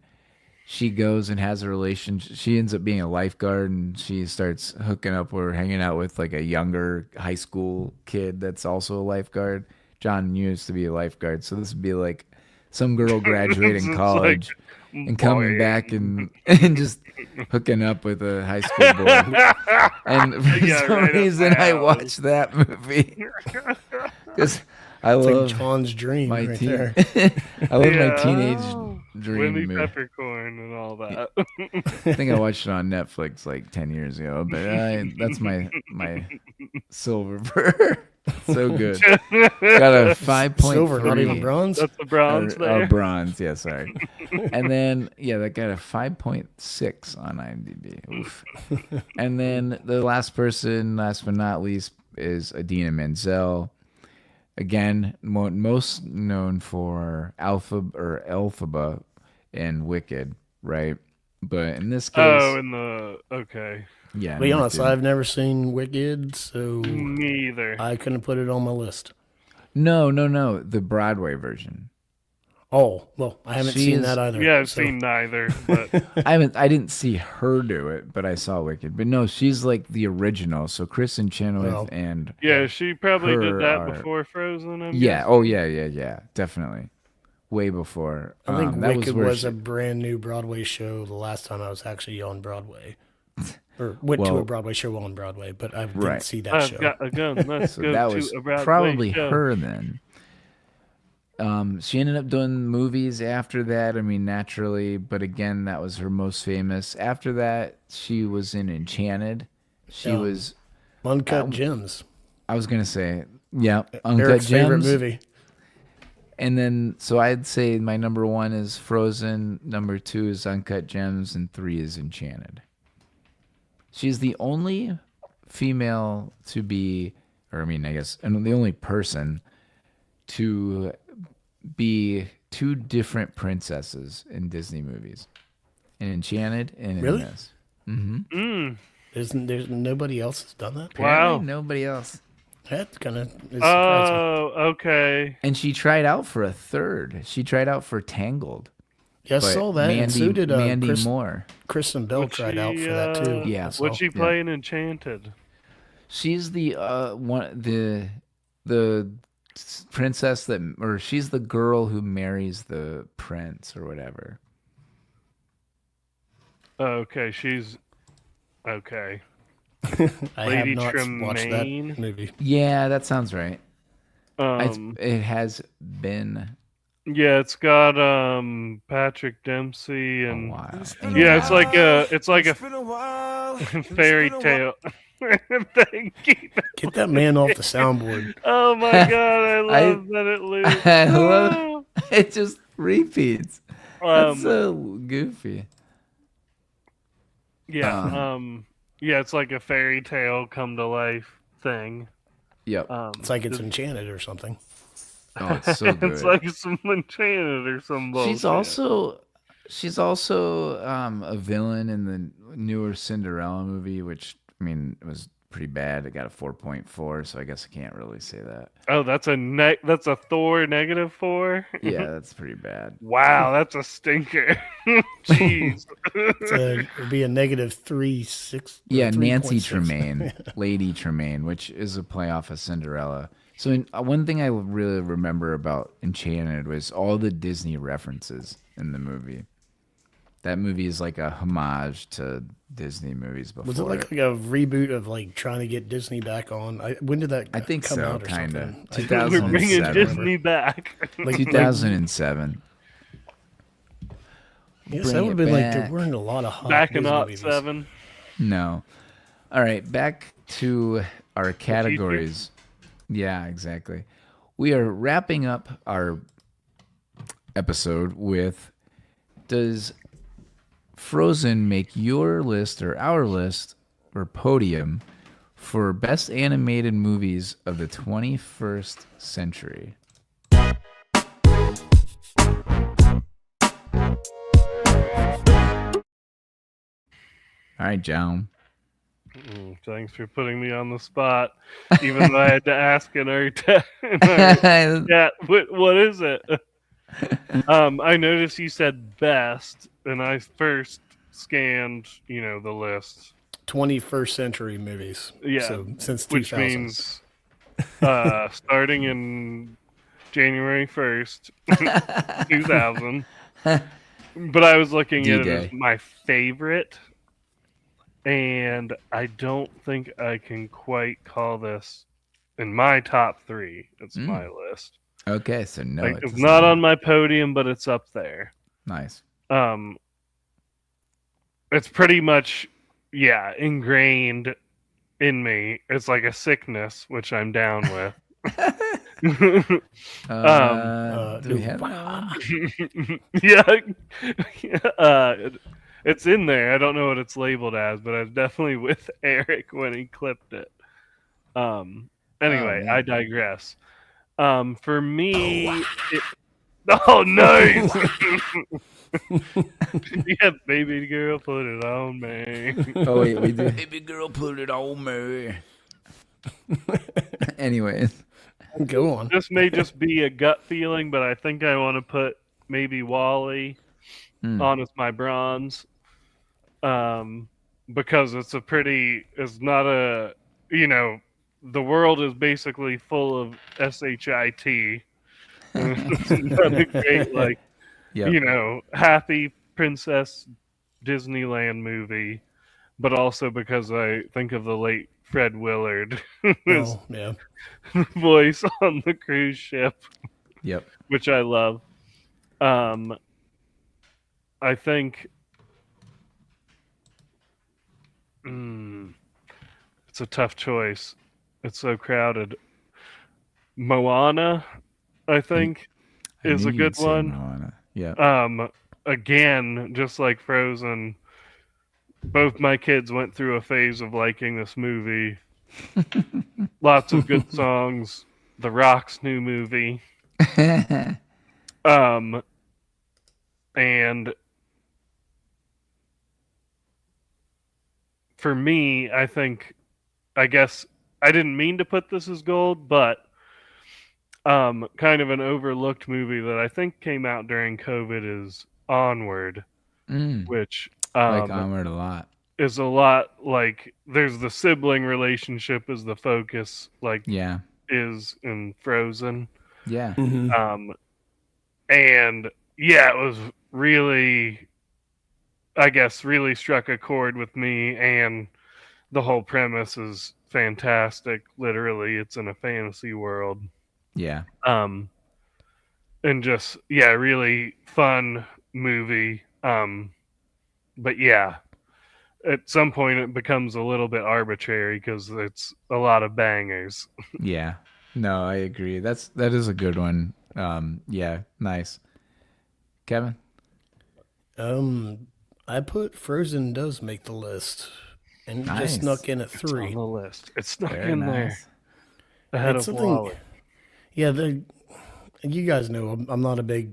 Speaker 1: she goes and has a relationship. She ends up being a lifeguard, and she starts hooking up or hanging out with like a younger high school kid that's also a lifeguard. John used to be a lifeguard, so this would be like some girl graduating
Speaker 3: It's
Speaker 1: college
Speaker 3: like,
Speaker 1: and coming
Speaker 3: boy.
Speaker 1: baand just hooking up with a high school boy. And for
Speaker 3: Yeah,
Speaker 1: some
Speaker 3: right up
Speaker 1: reason,
Speaker 3: my
Speaker 1: I
Speaker 3: alley.
Speaker 1: watched that movie because I
Speaker 2: It's
Speaker 1: love
Speaker 2: like John's dream
Speaker 1: my
Speaker 2: right
Speaker 1: teen.
Speaker 2: there.
Speaker 1: I love my
Speaker 3: Yeah.
Speaker 1: teenage dream
Speaker 3: Winnie
Speaker 1: movie.
Speaker 3: Peppercorn and all that.
Speaker 1: I think I watched it on Netflix like 10 years ago, but that's my silver for so good. Got a 5.3.
Speaker 2: Silver, not even bronze.
Speaker 3: That's the bronze there.
Speaker 1: Bronze, yeah, sorry. And then, yeah, that got a 5.6 on IMDb. Oof. And then the last person, last but not least, is Idina Menzel. Again, most known for Elphaba and Wicked, right? But in this case,
Speaker 3: Okay.
Speaker 1: yeah.
Speaker 2: To be honest,
Speaker 1: Wicked.
Speaker 2: I've never seen Wicked, so
Speaker 3: Me either.
Speaker 2: I couldn't put it on my list.
Speaker 1: No, the Broadway version.
Speaker 2: Oh, well, I haven't
Speaker 1: She
Speaker 2: seen
Speaker 1: is-
Speaker 2: that either.
Speaker 3: Yeah, I've
Speaker 2: so-
Speaker 3: seen neither, but
Speaker 1: I didn't see her do it, but I saw Wicked. But no, she's like the original. So Kristen Chenoweth
Speaker 2: Well,
Speaker 1: and
Speaker 3: yeah, she probably
Speaker 1: Her
Speaker 3: did that
Speaker 1: are-
Speaker 3: before Frozen. I'm
Speaker 1: yeah,
Speaker 3: guessing.
Speaker 1: oh yeah, definitely, way before.
Speaker 2: I think
Speaker 1: that
Speaker 2: Wicked
Speaker 1: where
Speaker 2: was
Speaker 1: she-
Speaker 2: a brand new Broadway show the last time I was actually on Broadway. Or went to
Speaker 1: Well-
Speaker 2: a Broadway show on Broadway, but I didn't
Speaker 1: Right.
Speaker 2: see that
Speaker 3: I've
Speaker 2: show.
Speaker 3: got a gun. Let's
Speaker 1: So
Speaker 3: go
Speaker 1: that
Speaker 3: to
Speaker 1: was
Speaker 3: a Broadway
Speaker 1: probably
Speaker 3: show.
Speaker 1: her then. She ended up doing movies after that. I mean, naturally, but again, that was her most famous. After that, she was in Enchanted. She
Speaker 2: Yeah.
Speaker 1: was.
Speaker 2: Uncut Gems.
Speaker 1: I was gonna say, yeah, Uncut
Speaker 2: Eric's favorite
Speaker 1: Gems.
Speaker 2: movie.
Speaker 1: And then, so I'd say my number 1 is Frozen, number 2 is Uncut Gems, and 3 is Enchanted. She's the only female to be, or I mean, I guess, and the only person to be 2 different princesses in Disney movies, in Enchanted and in
Speaker 2: Really?
Speaker 1: this.
Speaker 2: There's nobody else has done that?
Speaker 3: Wow.
Speaker 1: Apparently nobody else.
Speaker 2: That's kind of surprising.
Speaker 3: Oh, okay.
Speaker 1: And she tried out for a third. She tried out for Tangled.
Speaker 2: Yeah, I
Speaker 1: But
Speaker 2: saw that, and so did
Speaker 1: Mandy Moore.
Speaker 2: Kristen Bell
Speaker 3: Would
Speaker 2: tried out
Speaker 3: she,
Speaker 2: for that too.
Speaker 1: Yeah.
Speaker 2: I saw.
Speaker 3: Would she play in Enchanted?
Speaker 1: She's the the princess that, or she's the girl who marries the prince or whatever.
Speaker 3: Okay, she's okay.
Speaker 2: I
Speaker 3: Lady
Speaker 2: have not watched that
Speaker 3: Tremaine?
Speaker 2: movie.
Speaker 1: Yeah, that sounds right.
Speaker 3: Um,
Speaker 1: It has been
Speaker 3: yeah, it's got Patrick Dempsey
Speaker 1: a
Speaker 3: and
Speaker 1: while.
Speaker 3: yeah, it's like a
Speaker 4: It's been a while.
Speaker 3: fairy tale. Thank you.
Speaker 2: Get that man off the soundboard.
Speaker 3: Oh my god, I love that it loops.
Speaker 1: I love it. Just repeats. That's
Speaker 3: Um,
Speaker 1: so goofy.
Speaker 3: yeah, yeah, it's like a fairy tale come to life thing.
Speaker 1: Yep.
Speaker 2: It's like it's enchanted or something.
Speaker 1: Oh, it's so good.
Speaker 3: It's like some Enchanted or some bullshit.
Speaker 1: She's also a villain in the newer Cinderella movie, which I mean it was pretty bad. It got a 4.4, so I guess I can't really say that.
Speaker 3: Oh, that's a Thor -4.
Speaker 1: Yeah, that's pretty bad.
Speaker 3: Wow, that's a stinker. Jeez.
Speaker 2: It'd be a -3.6.
Speaker 1: Yeah, Nancy
Speaker 2: 3.6.
Speaker 1: Tremaine, Lady Tremaine, which is a play off of Cinderella. So one thing I really remember about Enchanted was all the Disney references in the movie. That movie is like a homage to Disney movies before.
Speaker 2: Was it like a reboot of like trying to get Disney back on? When did that
Speaker 1: I think
Speaker 2: come
Speaker 1: so,
Speaker 2: out or
Speaker 1: kinda.
Speaker 2: something?
Speaker 3: We're bringing
Speaker 1: 2007.
Speaker 3: Disney back.
Speaker 2: Like
Speaker 1: 2007.
Speaker 2: Yes,
Speaker 1: Bring
Speaker 2: that would
Speaker 1: it
Speaker 2: have been like there
Speaker 1: back.
Speaker 2: weren't a lot of hot
Speaker 3: Back in
Speaker 2: Disney movies.
Speaker 3: 07.
Speaker 1: No. All right, back to our categories. Yeah, exactly. We are wrapping up our episode with, does Frozen make your list or our list or podium for best animated movies of the 21st century? All right, John.
Speaker 3: Thanks for putting me on the spot, even though I had to ask in our chat, what is it? I noticed you said best, and I first scanned, the list.
Speaker 2: 21st century movies.
Speaker 3: Yeah,
Speaker 2: So since 2000.
Speaker 3: which means starting in January 1st, 2000. But I was looking at it
Speaker 1: D-Day.
Speaker 3: as my favorite, and I don't think I can quite call this in my top 3. It's my list.
Speaker 1: Okay, so no,
Speaker 3: It's not on my podium, but it's up there.
Speaker 1: Nice.
Speaker 3: It's pretty much, ingrained in me. It's like a sickness, which I'm down with.
Speaker 1: Do we have that one?
Speaker 3: It's in there. I don't know what it's labeled as, but I was definitely with Eric when he clipped it. Anyway, I digress. For me, oh nice. Yeah, baby girl, put it on me.
Speaker 1: Oh wait, we do. Baby girl, put it on me. Anyways,
Speaker 2: Go on.
Speaker 3: This may just be a gut feeling, but I think I want to put maybe Wally on as my bronze. Because it's not a, the world is basically full of SHIT. It's not a great, happy princess Disneyland movie, but also because I think of the late Fred Willard, his
Speaker 2: Yeah.
Speaker 3: voice on the cruise ship,
Speaker 1: yep.
Speaker 3: which I love. I think it's a tough choice. It's so crowded. Moana, I think, is a good one.
Speaker 1: Yeah.
Speaker 3: Again, just like Frozen, both my kids went through a phase of liking this movie. Lots of good songs. The Rock's new movie. And for me, I guess I didn't mean to put this as gold, but kind of an overlooked movie that I think came out during COVID is Onward, which
Speaker 1: I like Onward a lot.
Speaker 3: Is a lot like there's the sibling relationship is the focus, like is in Frozen.
Speaker 1: Yeah.
Speaker 2: Mm-hmm.
Speaker 3: And it was really, I guess, really struck a chord with me, and the whole premise is fantastic. Literally, it's in a fantasy world.
Speaker 1: Yeah.
Speaker 3: And just really fun movie. But at some point it becomes a little bit arbitrary because it's a lot of bangers.
Speaker 1: Yeah. No, I agree. That is a good one. Yeah, nice. Kevin?
Speaker 2: I put Frozen does make the list, and
Speaker 1: Nice.
Speaker 2: just snuck in at
Speaker 3: It's
Speaker 2: 3.
Speaker 3: on the list. It's snuck
Speaker 1: Very
Speaker 3: in
Speaker 1: nice.
Speaker 3: there ahead
Speaker 2: It's
Speaker 3: of
Speaker 2: something-
Speaker 3: Wally.
Speaker 2: Yeah, you guys know I'm not a big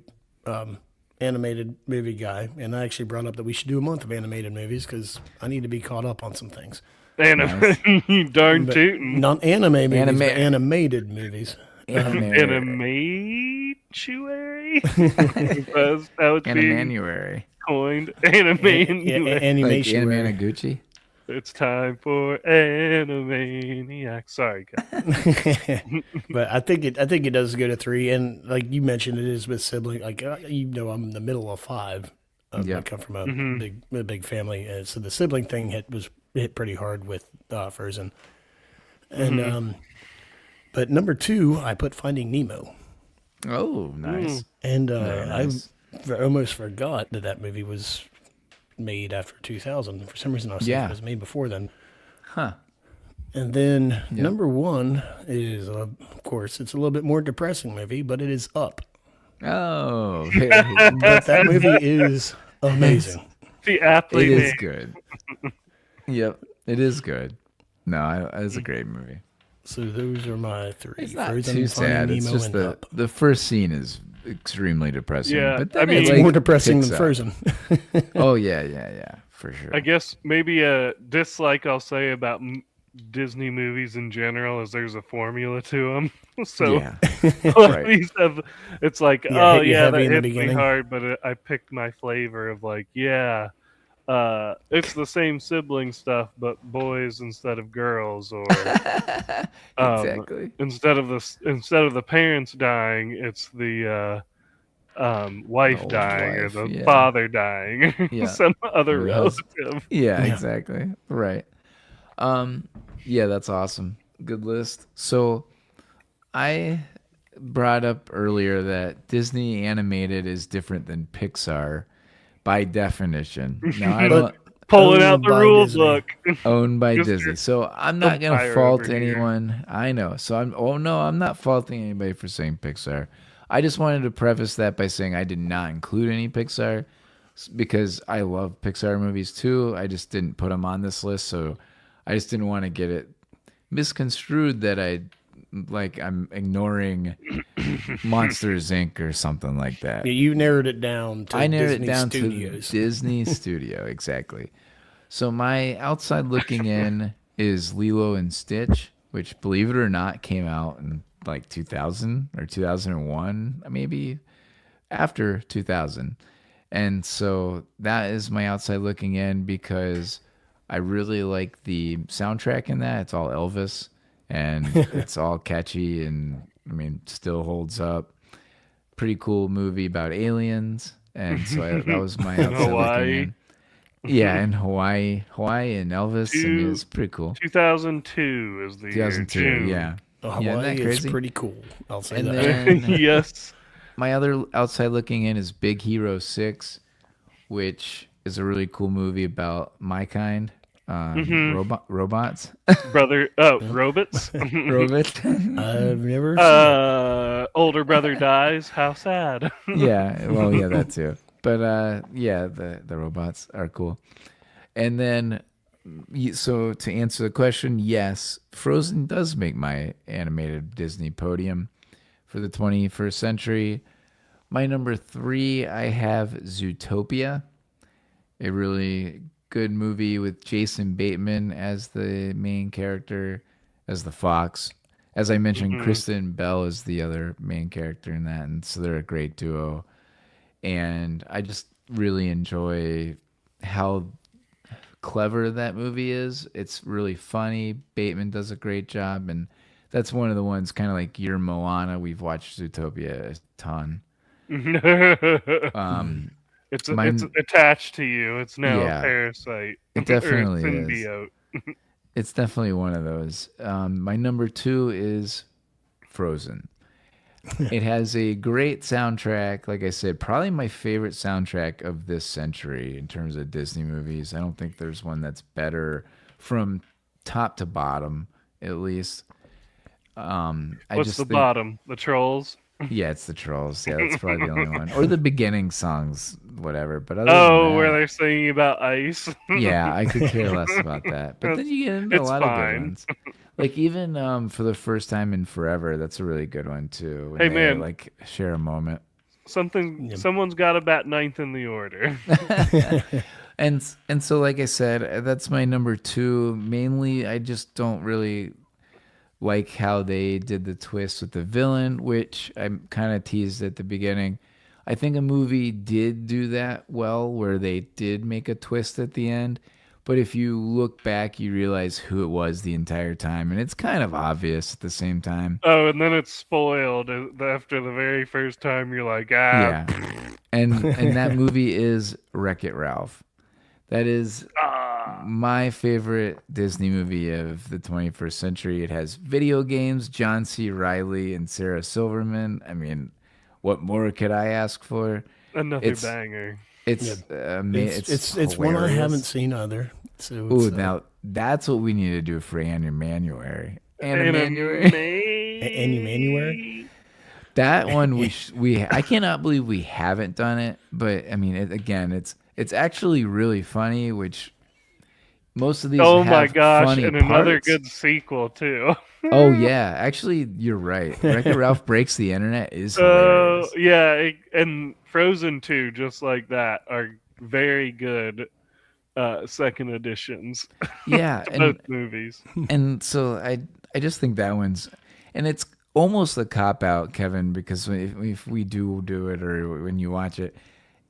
Speaker 2: animated movie guy, and I actually brought up that we should do a month of animated movies because I need to be caught up on some things.
Speaker 3: You darn
Speaker 2: But
Speaker 3: tootin'.
Speaker 2: not anime movies, but animated movies.
Speaker 3: Animatuary? That's how it's being
Speaker 1: Animanuary.
Speaker 3: coined.
Speaker 2: Yeah,
Speaker 3: Animanuary.
Speaker 1: Like
Speaker 2: animation.
Speaker 1: Animanaguchi?
Speaker 3: It's time for Animaniac. Sorry, guys.
Speaker 2: But I think it does go to 3, and like you mentioned, it is with sibling. Like I'm in the middle of 5. I
Speaker 1: Yep.
Speaker 2: come from
Speaker 3: Mhm.
Speaker 2: a big family, so the sibling thing hit pretty hard with Frozen. And
Speaker 3: Mhm.
Speaker 2: but number 2, I put Finding Nemo,
Speaker 1: Oh, nice.
Speaker 2: and
Speaker 1: Very nice.
Speaker 2: I almost forgot that movie was made after 2000. For some reason, I was thinking
Speaker 1: Yeah.
Speaker 2: it was made before then.
Speaker 1: Huh.
Speaker 2: And then
Speaker 1: Yep.
Speaker 2: number 1 is, of course, it's a little bit more depressing movie, but it is Up.
Speaker 1: Oh, very good.
Speaker 2: But that movie is amazing.
Speaker 3: The aptly
Speaker 1: It is
Speaker 3: named.
Speaker 1: good. Yep, it is good. No, it's a great movie.
Speaker 2: So those are my 3.
Speaker 1: It's not
Speaker 2: Frozen,
Speaker 1: too
Speaker 2: Finding
Speaker 1: sad. It's
Speaker 2: Nemo,
Speaker 1: just
Speaker 2: and
Speaker 1: the
Speaker 2: Up.
Speaker 1: the first scene is extremely depressing.
Speaker 3: Yeah,
Speaker 1: but
Speaker 3: I
Speaker 1: then
Speaker 3: mean-
Speaker 2: It's
Speaker 1: like
Speaker 2: more depressing
Speaker 1: picks
Speaker 2: than
Speaker 1: up.
Speaker 2: Frozen.
Speaker 1: Oh yeah, for sure.
Speaker 3: I guess maybe a dislike I'll say about Disney movies in general is there's a formula to them. So
Speaker 1: yeah,
Speaker 3: a lot of
Speaker 1: right.
Speaker 3: these have, it's like,
Speaker 2: Yeah,
Speaker 3: oh
Speaker 2: hit you
Speaker 3: yeah,
Speaker 2: heavy
Speaker 3: that
Speaker 2: in the
Speaker 3: hits me
Speaker 2: beginning.
Speaker 3: hard, but I picked my flavor of like, yeah, it's the same sibling stuff, but boys instead of girls, or
Speaker 1: Exactly.
Speaker 3: instead of the parents dying, it's the wife
Speaker 1: old
Speaker 3: dying or
Speaker 1: wife,
Speaker 3: the
Speaker 1: yeah.
Speaker 3: father dying,
Speaker 1: Yeah.
Speaker 3: some other
Speaker 1: Or the
Speaker 3: relative.
Speaker 1: Yeah,
Speaker 2: Yeah.
Speaker 1: exactly. Right. Yeah, that's awesome. Good list. So I brought up earlier that Disney animated is different than Pixar by definition. Now I
Speaker 2: But
Speaker 1: don't
Speaker 3: Pulling out
Speaker 2: owned
Speaker 3: the
Speaker 2: by
Speaker 3: rule
Speaker 2: Disney.
Speaker 3: book.
Speaker 1: own by
Speaker 3: Mr.
Speaker 1: Disney. So I'm not gonna
Speaker 3: Umpire
Speaker 1: fault
Speaker 3: over here.
Speaker 1: anyone. I know. So I'm not faulting anybody for saying Pixar. I just wanted to preface that by saying I did not include any Pixar because I love Pixar movies too. I just didn't put them on this list, so I just didn't want to get it misconstrued that I'm ignoring Monsters Inc. or something like that.
Speaker 2: Yeah, you narrowed it down to
Speaker 1: I narrowed
Speaker 2: Disney
Speaker 1: it down
Speaker 2: Studios.
Speaker 1: to Disney Studio, exactly. So my outside looking in is Lilo and Stitch, which, believe it or not, came out in like 2000 or 2001, maybe after 2000. And so that is my outside looking in because I really like the soundtrack in that. It's all Elvis and it's all catchy and I mean, still holds up. Pretty cool movie about aliens. And so that was my outside looking
Speaker 3: Hawaii.
Speaker 1: in. Yeah, in Hawaii and Elvis. I mean, it's pretty cool.
Speaker 3: 2002 is the
Speaker 1: 2002,
Speaker 3: year. June.
Speaker 1: yeah.
Speaker 2: Hawaii
Speaker 1: Yeah, isn't that
Speaker 2: is
Speaker 1: crazy?
Speaker 2: pretty cool. I'll say
Speaker 1: And
Speaker 2: that.
Speaker 1: then
Speaker 3: Yes.
Speaker 1: my other outside looking in is Big Hero 6, which is a really cool movie about my kind, robots.
Speaker 3: Robots.
Speaker 1: Robots.
Speaker 2: I've never seen it.
Speaker 3: Older brother dies. How sad.
Speaker 1: Yeah, well, yeah, that too. But yeah, the robots are cool. And then, so to answer the question, yes, Frozen does make my animated Disney podium for the 21st century. My number 3, I have Zootopia, a really good movie with Jason Bateman as the main character, as the fox. As I mentioned, Kristen Bell is the other main character in that, and so they're a great duo. And I just really enjoy how clever that movie is. It's really funny. Bateman does a great job, and that's one of the ones, kind of like your Moana. We've watched Zootopia a ton.
Speaker 3: It's
Speaker 1: Mine-
Speaker 3: attached to you. It's now
Speaker 1: Yeah.
Speaker 3: a parasite.
Speaker 1: It
Speaker 3: or a
Speaker 1: definitely is.
Speaker 3: symbiote.
Speaker 1: It's definitely one of those. My number 2 is Frozen. It has a great soundtrack. Like I said, probably my favorite soundtrack of this century in terms of Disney movies. I don't think there's one that's better from top to bottom, at least.
Speaker 3: What's the bottom? The Trolls.
Speaker 1: Yeah, it's the Trolls. Yeah, that's probably the only one. Or the beginning songs, whatever. But other
Speaker 3: Oh,
Speaker 1: than
Speaker 3: where
Speaker 1: that,
Speaker 3: they're singing about ice.
Speaker 1: yeah, I could care less about that. But then you get into a
Speaker 3: It's
Speaker 1: lot of good
Speaker 3: fine.
Speaker 1: ones. Like even for the first time in forever, that's a really good one too. When
Speaker 3: Hey,
Speaker 1: they,
Speaker 3: man.
Speaker 1: like share a moment.
Speaker 3: Someone's got to bat ninth in the order.
Speaker 1: And so like I said, that's my number 2. Mainly, I just don't really like how they did the twist with the villain, which I kind of teased at the beginning. I think a movie did do that well, where they did make a twist at the end, But if you look back, you realize who it was the entire time, and it's kind of obvious at the same time.
Speaker 3: Oh, and then it's spoiled after the very first time. You're like,
Speaker 1: Yeah, and that movie is Wreck-It Ralph. That is my favorite Disney movie of the 21st century. It has video games, John C. Reilly and Sarah Silverman. I mean, what more could I ask for?
Speaker 3: another banger.
Speaker 1: It's
Speaker 2: It's one I haven't seen either. So
Speaker 1: Ooh, now that's what we need to do for Animanuary.
Speaker 2: Animanuary?
Speaker 1: That one I cannot believe we haven't done it, but I mean, it's actually really funny. Which most of these
Speaker 3: Oh
Speaker 1: have
Speaker 3: my gosh,
Speaker 1: funny
Speaker 3: and another
Speaker 1: parts.
Speaker 3: good sequel too.
Speaker 1: Oh yeah, actually, you're right. Wreck-It Ralph Breaks the Internet is hilarious.
Speaker 3: Yeah, and Frozen 2, just like that, are very good second editions.
Speaker 1: Yeah,
Speaker 3: to
Speaker 1: and
Speaker 3: both movies.
Speaker 1: And so I just think that one's, and it's almost a cop out, Kevin, because if we do it or when you watch it,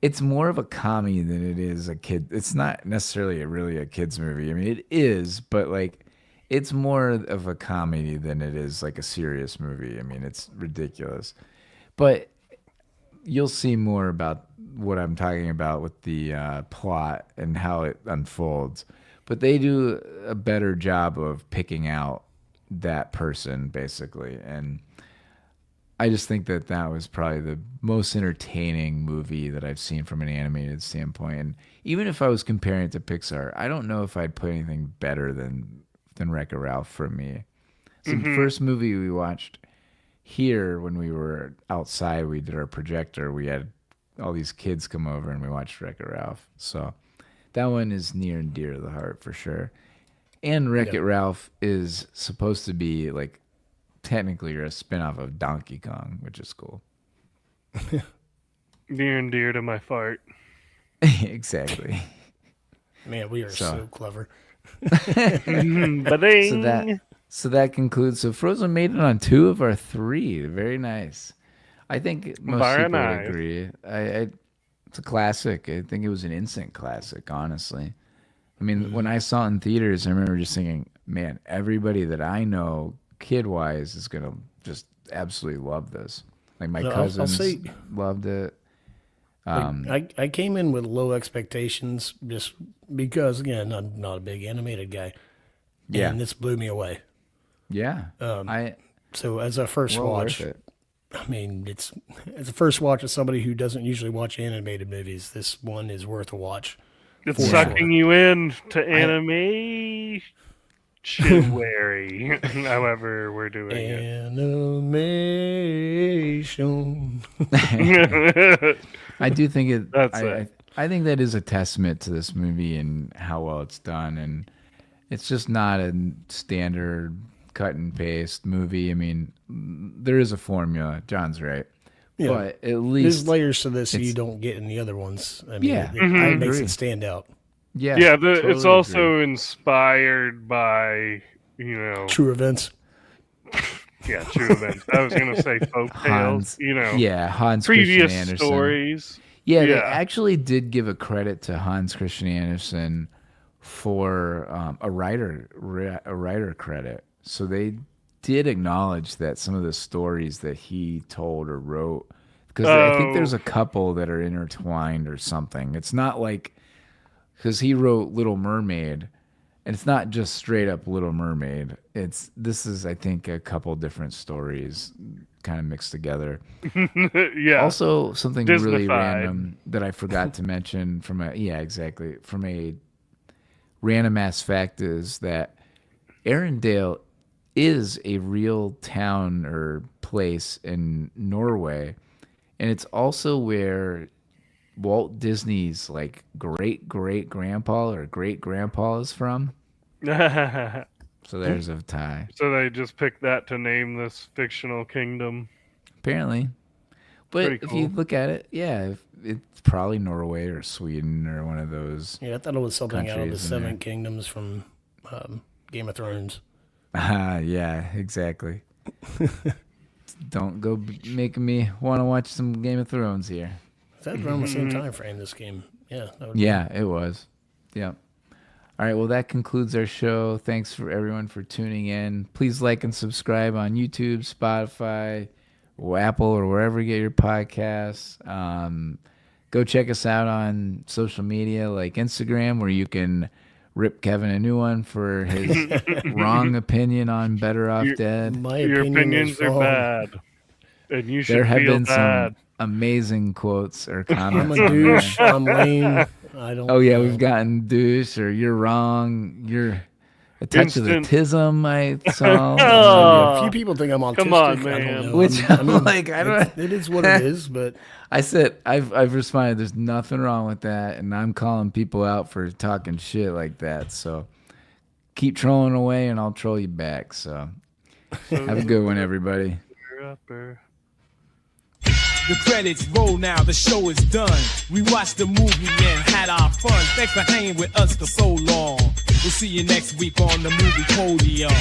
Speaker 1: it's more of a comedy than it is a kid. It's not necessarily really a kid's movie. I mean, it is, but like it's more of a comedy than it is like a serious movie. I mean, it's ridiculous, but you'll see more about what I'm talking about with the plot and how it unfolds. But they do a better job of picking out that person, basically. And I just think that was probably the most entertaining movie that I've seen from an animated standpoint. And even if I was comparing it to Pixar, I don't know if I'd put anything better than Wreck-It Ralph for me. So the first movie we watched here when we were outside, we did our projector. We had all these kids come over and we watched Wreck-It Ralph. So that one is near and dear to the heart for sure. And Wreck-It Ralph is supposed to be like technically a spinoff of Donkey Kong, which is cool.
Speaker 3: Near and dear to my fart.
Speaker 1: Exactly.
Speaker 2: Man, we are so clever.
Speaker 1: So that concludes. So Frozen made it on 2 of our 3. Very nice. I think most
Speaker 3: Very
Speaker 1: people
Speaker 3: nice.
Speaker 1: would agree. It's a classic. I think it was an instant classic, honestly. I mean, when I saw it in theaters, I remember just thinking, man, everybody that I know, kid-wise, is going to just absolutely love this. Like my cousins loved it.
Speaker 2: I came in with low expectations just because, again, I'm not a big animated guy.
Speaker 1: Yeah.
Speaker 2: And this blew me away.
Speaker 1: Yeah.
Speaker 2: So as a first watch,
Speaker 1: worth it.
Speaker 2: I mean, it's as a first watch of somebody who doesn't usually watch animated movies, this one is worth a watch.
Speaker 3: It's sucking you in to animation, however we're doing
Speaker 2: Animation.
Speaker 3: it.
Speaker 1: I do think it.
Speaker 3: That's it.
Speaker 1: I think that is a testament to this movie and how well it's done, and it's just not a standard cut and paste movie. I mean, there is a formula. John's right, but at least
Speaker 2: there's layers to this you don't get in the other ones. I mean,
Speaker 1: Yeah,
Speaker 2: it makes it stand out.
Speaker 1: yeah,
Speaker 3: totally it's also
Speaker 1: agree.
Speaker 3: inspired by
Speaker 2: True events.
Speaker 3: Yeah, true events. I was gonna say folk tales.
Speaker 1: Hans
Speaker 3: Previous
Speaker 1: Christian Andersen.
Speaker 3: stories.
Speaker 1: Yeah, they actually did give a credit to Hans Christian Andersen for a writer credit. So they did acknowledge that some of the stories that he told or wrote, because I think there's a couple that are intertwined or something. It's not like, because he wrote Little Mermaid, and it's not just straight up Little Mermaid. This is I think a couple different stories kind of mixed together.
Speaker 3: Yeah.
Speaker 1: Also, something really
Speaker 3: Disneyfied.
Speaker 1: random that I forgot to mention from a random ass fact is that Arendelle is a real town or place in Norway, and it's also where Walt Disney's like great grandpa or great grandpa is from. So there's a tie.
Speaker 3: So they just picked that to name this fictional kingdom.
Speaker 1: Apparently. But
Speaker 3: Pretty
Speaker 1: if you
Speaker 3: cool.
Speaker 1: look at it, it's probably Norway or Sweden or one of those.
Speaker 2: Yeah, I thought it was something out of the
Speaker 1: countries in there.
Speaker 2: Seven Kingdoms from Game of Thrones.
Speaker 1: Yeah, exactly. Don't go making me want to watch some Game of Thrones here.
Speaker 2: Is that around the same time frame, this game? Yeah.
Speaker 1: Yeah, it was. Yeah. All right, well, that concludes our show. Thanks for everyone for tuning in. Please like and subscribe on YouTube, Spotify, or Apple, or wherever you get your podcasts. Go check us out on social media like Instagram, where you can rip Kevin a new one for his wrong opinion on Better Off Dead.
Speaker 2: My
Speaker 3: Your
Speaker 2: opinion
Speaker 3: opinions
Speaker 2: is
Speaker 3: are
Speaker 2: wrong.
Speaker 3: bad, and you should
Speaker 1: There have
Speaker 3: feel
Speaker 1: been
Speaker 3: bad.
Speaker 1: some amazing quotes or
Speaker 2: I'm
Speaker 1: comments.
Speaker 2: a
Speaker 1: on
Speaker 2: douche.
Speaker 1: there.
Speaker 2: I'm lame. I don't.
Speaker 1: Oh, yeah,
Speaker 2: know.
Speaker 1: we've gotten douche, or you're wrong. You're a touch of
Speaker 3: Instant-
Speaker 1: autism, I saw.
Speaker 2: A few people think I'm autistic.
Speaker 3: Come on,
Speaker 2: I
Speaker 3: man.
Speaker 2: don't know.
Speaker 1: Which
Speaker 2: I mean,
Speaker 1: like, I don't.
Speaker 2: it is what it is, but
Speaker 1: I said I've responded. There's nothing wrong with that, and I'm calling people out for talking shit like that. So keep trolling away, and I'll troll you back. So have a good one, everybody.
Speaker 5: The credits roll now, the show is done. We watched the movie and had our fun. Thanks for hanging with us for so long. We'll see you next week on the movie Podium.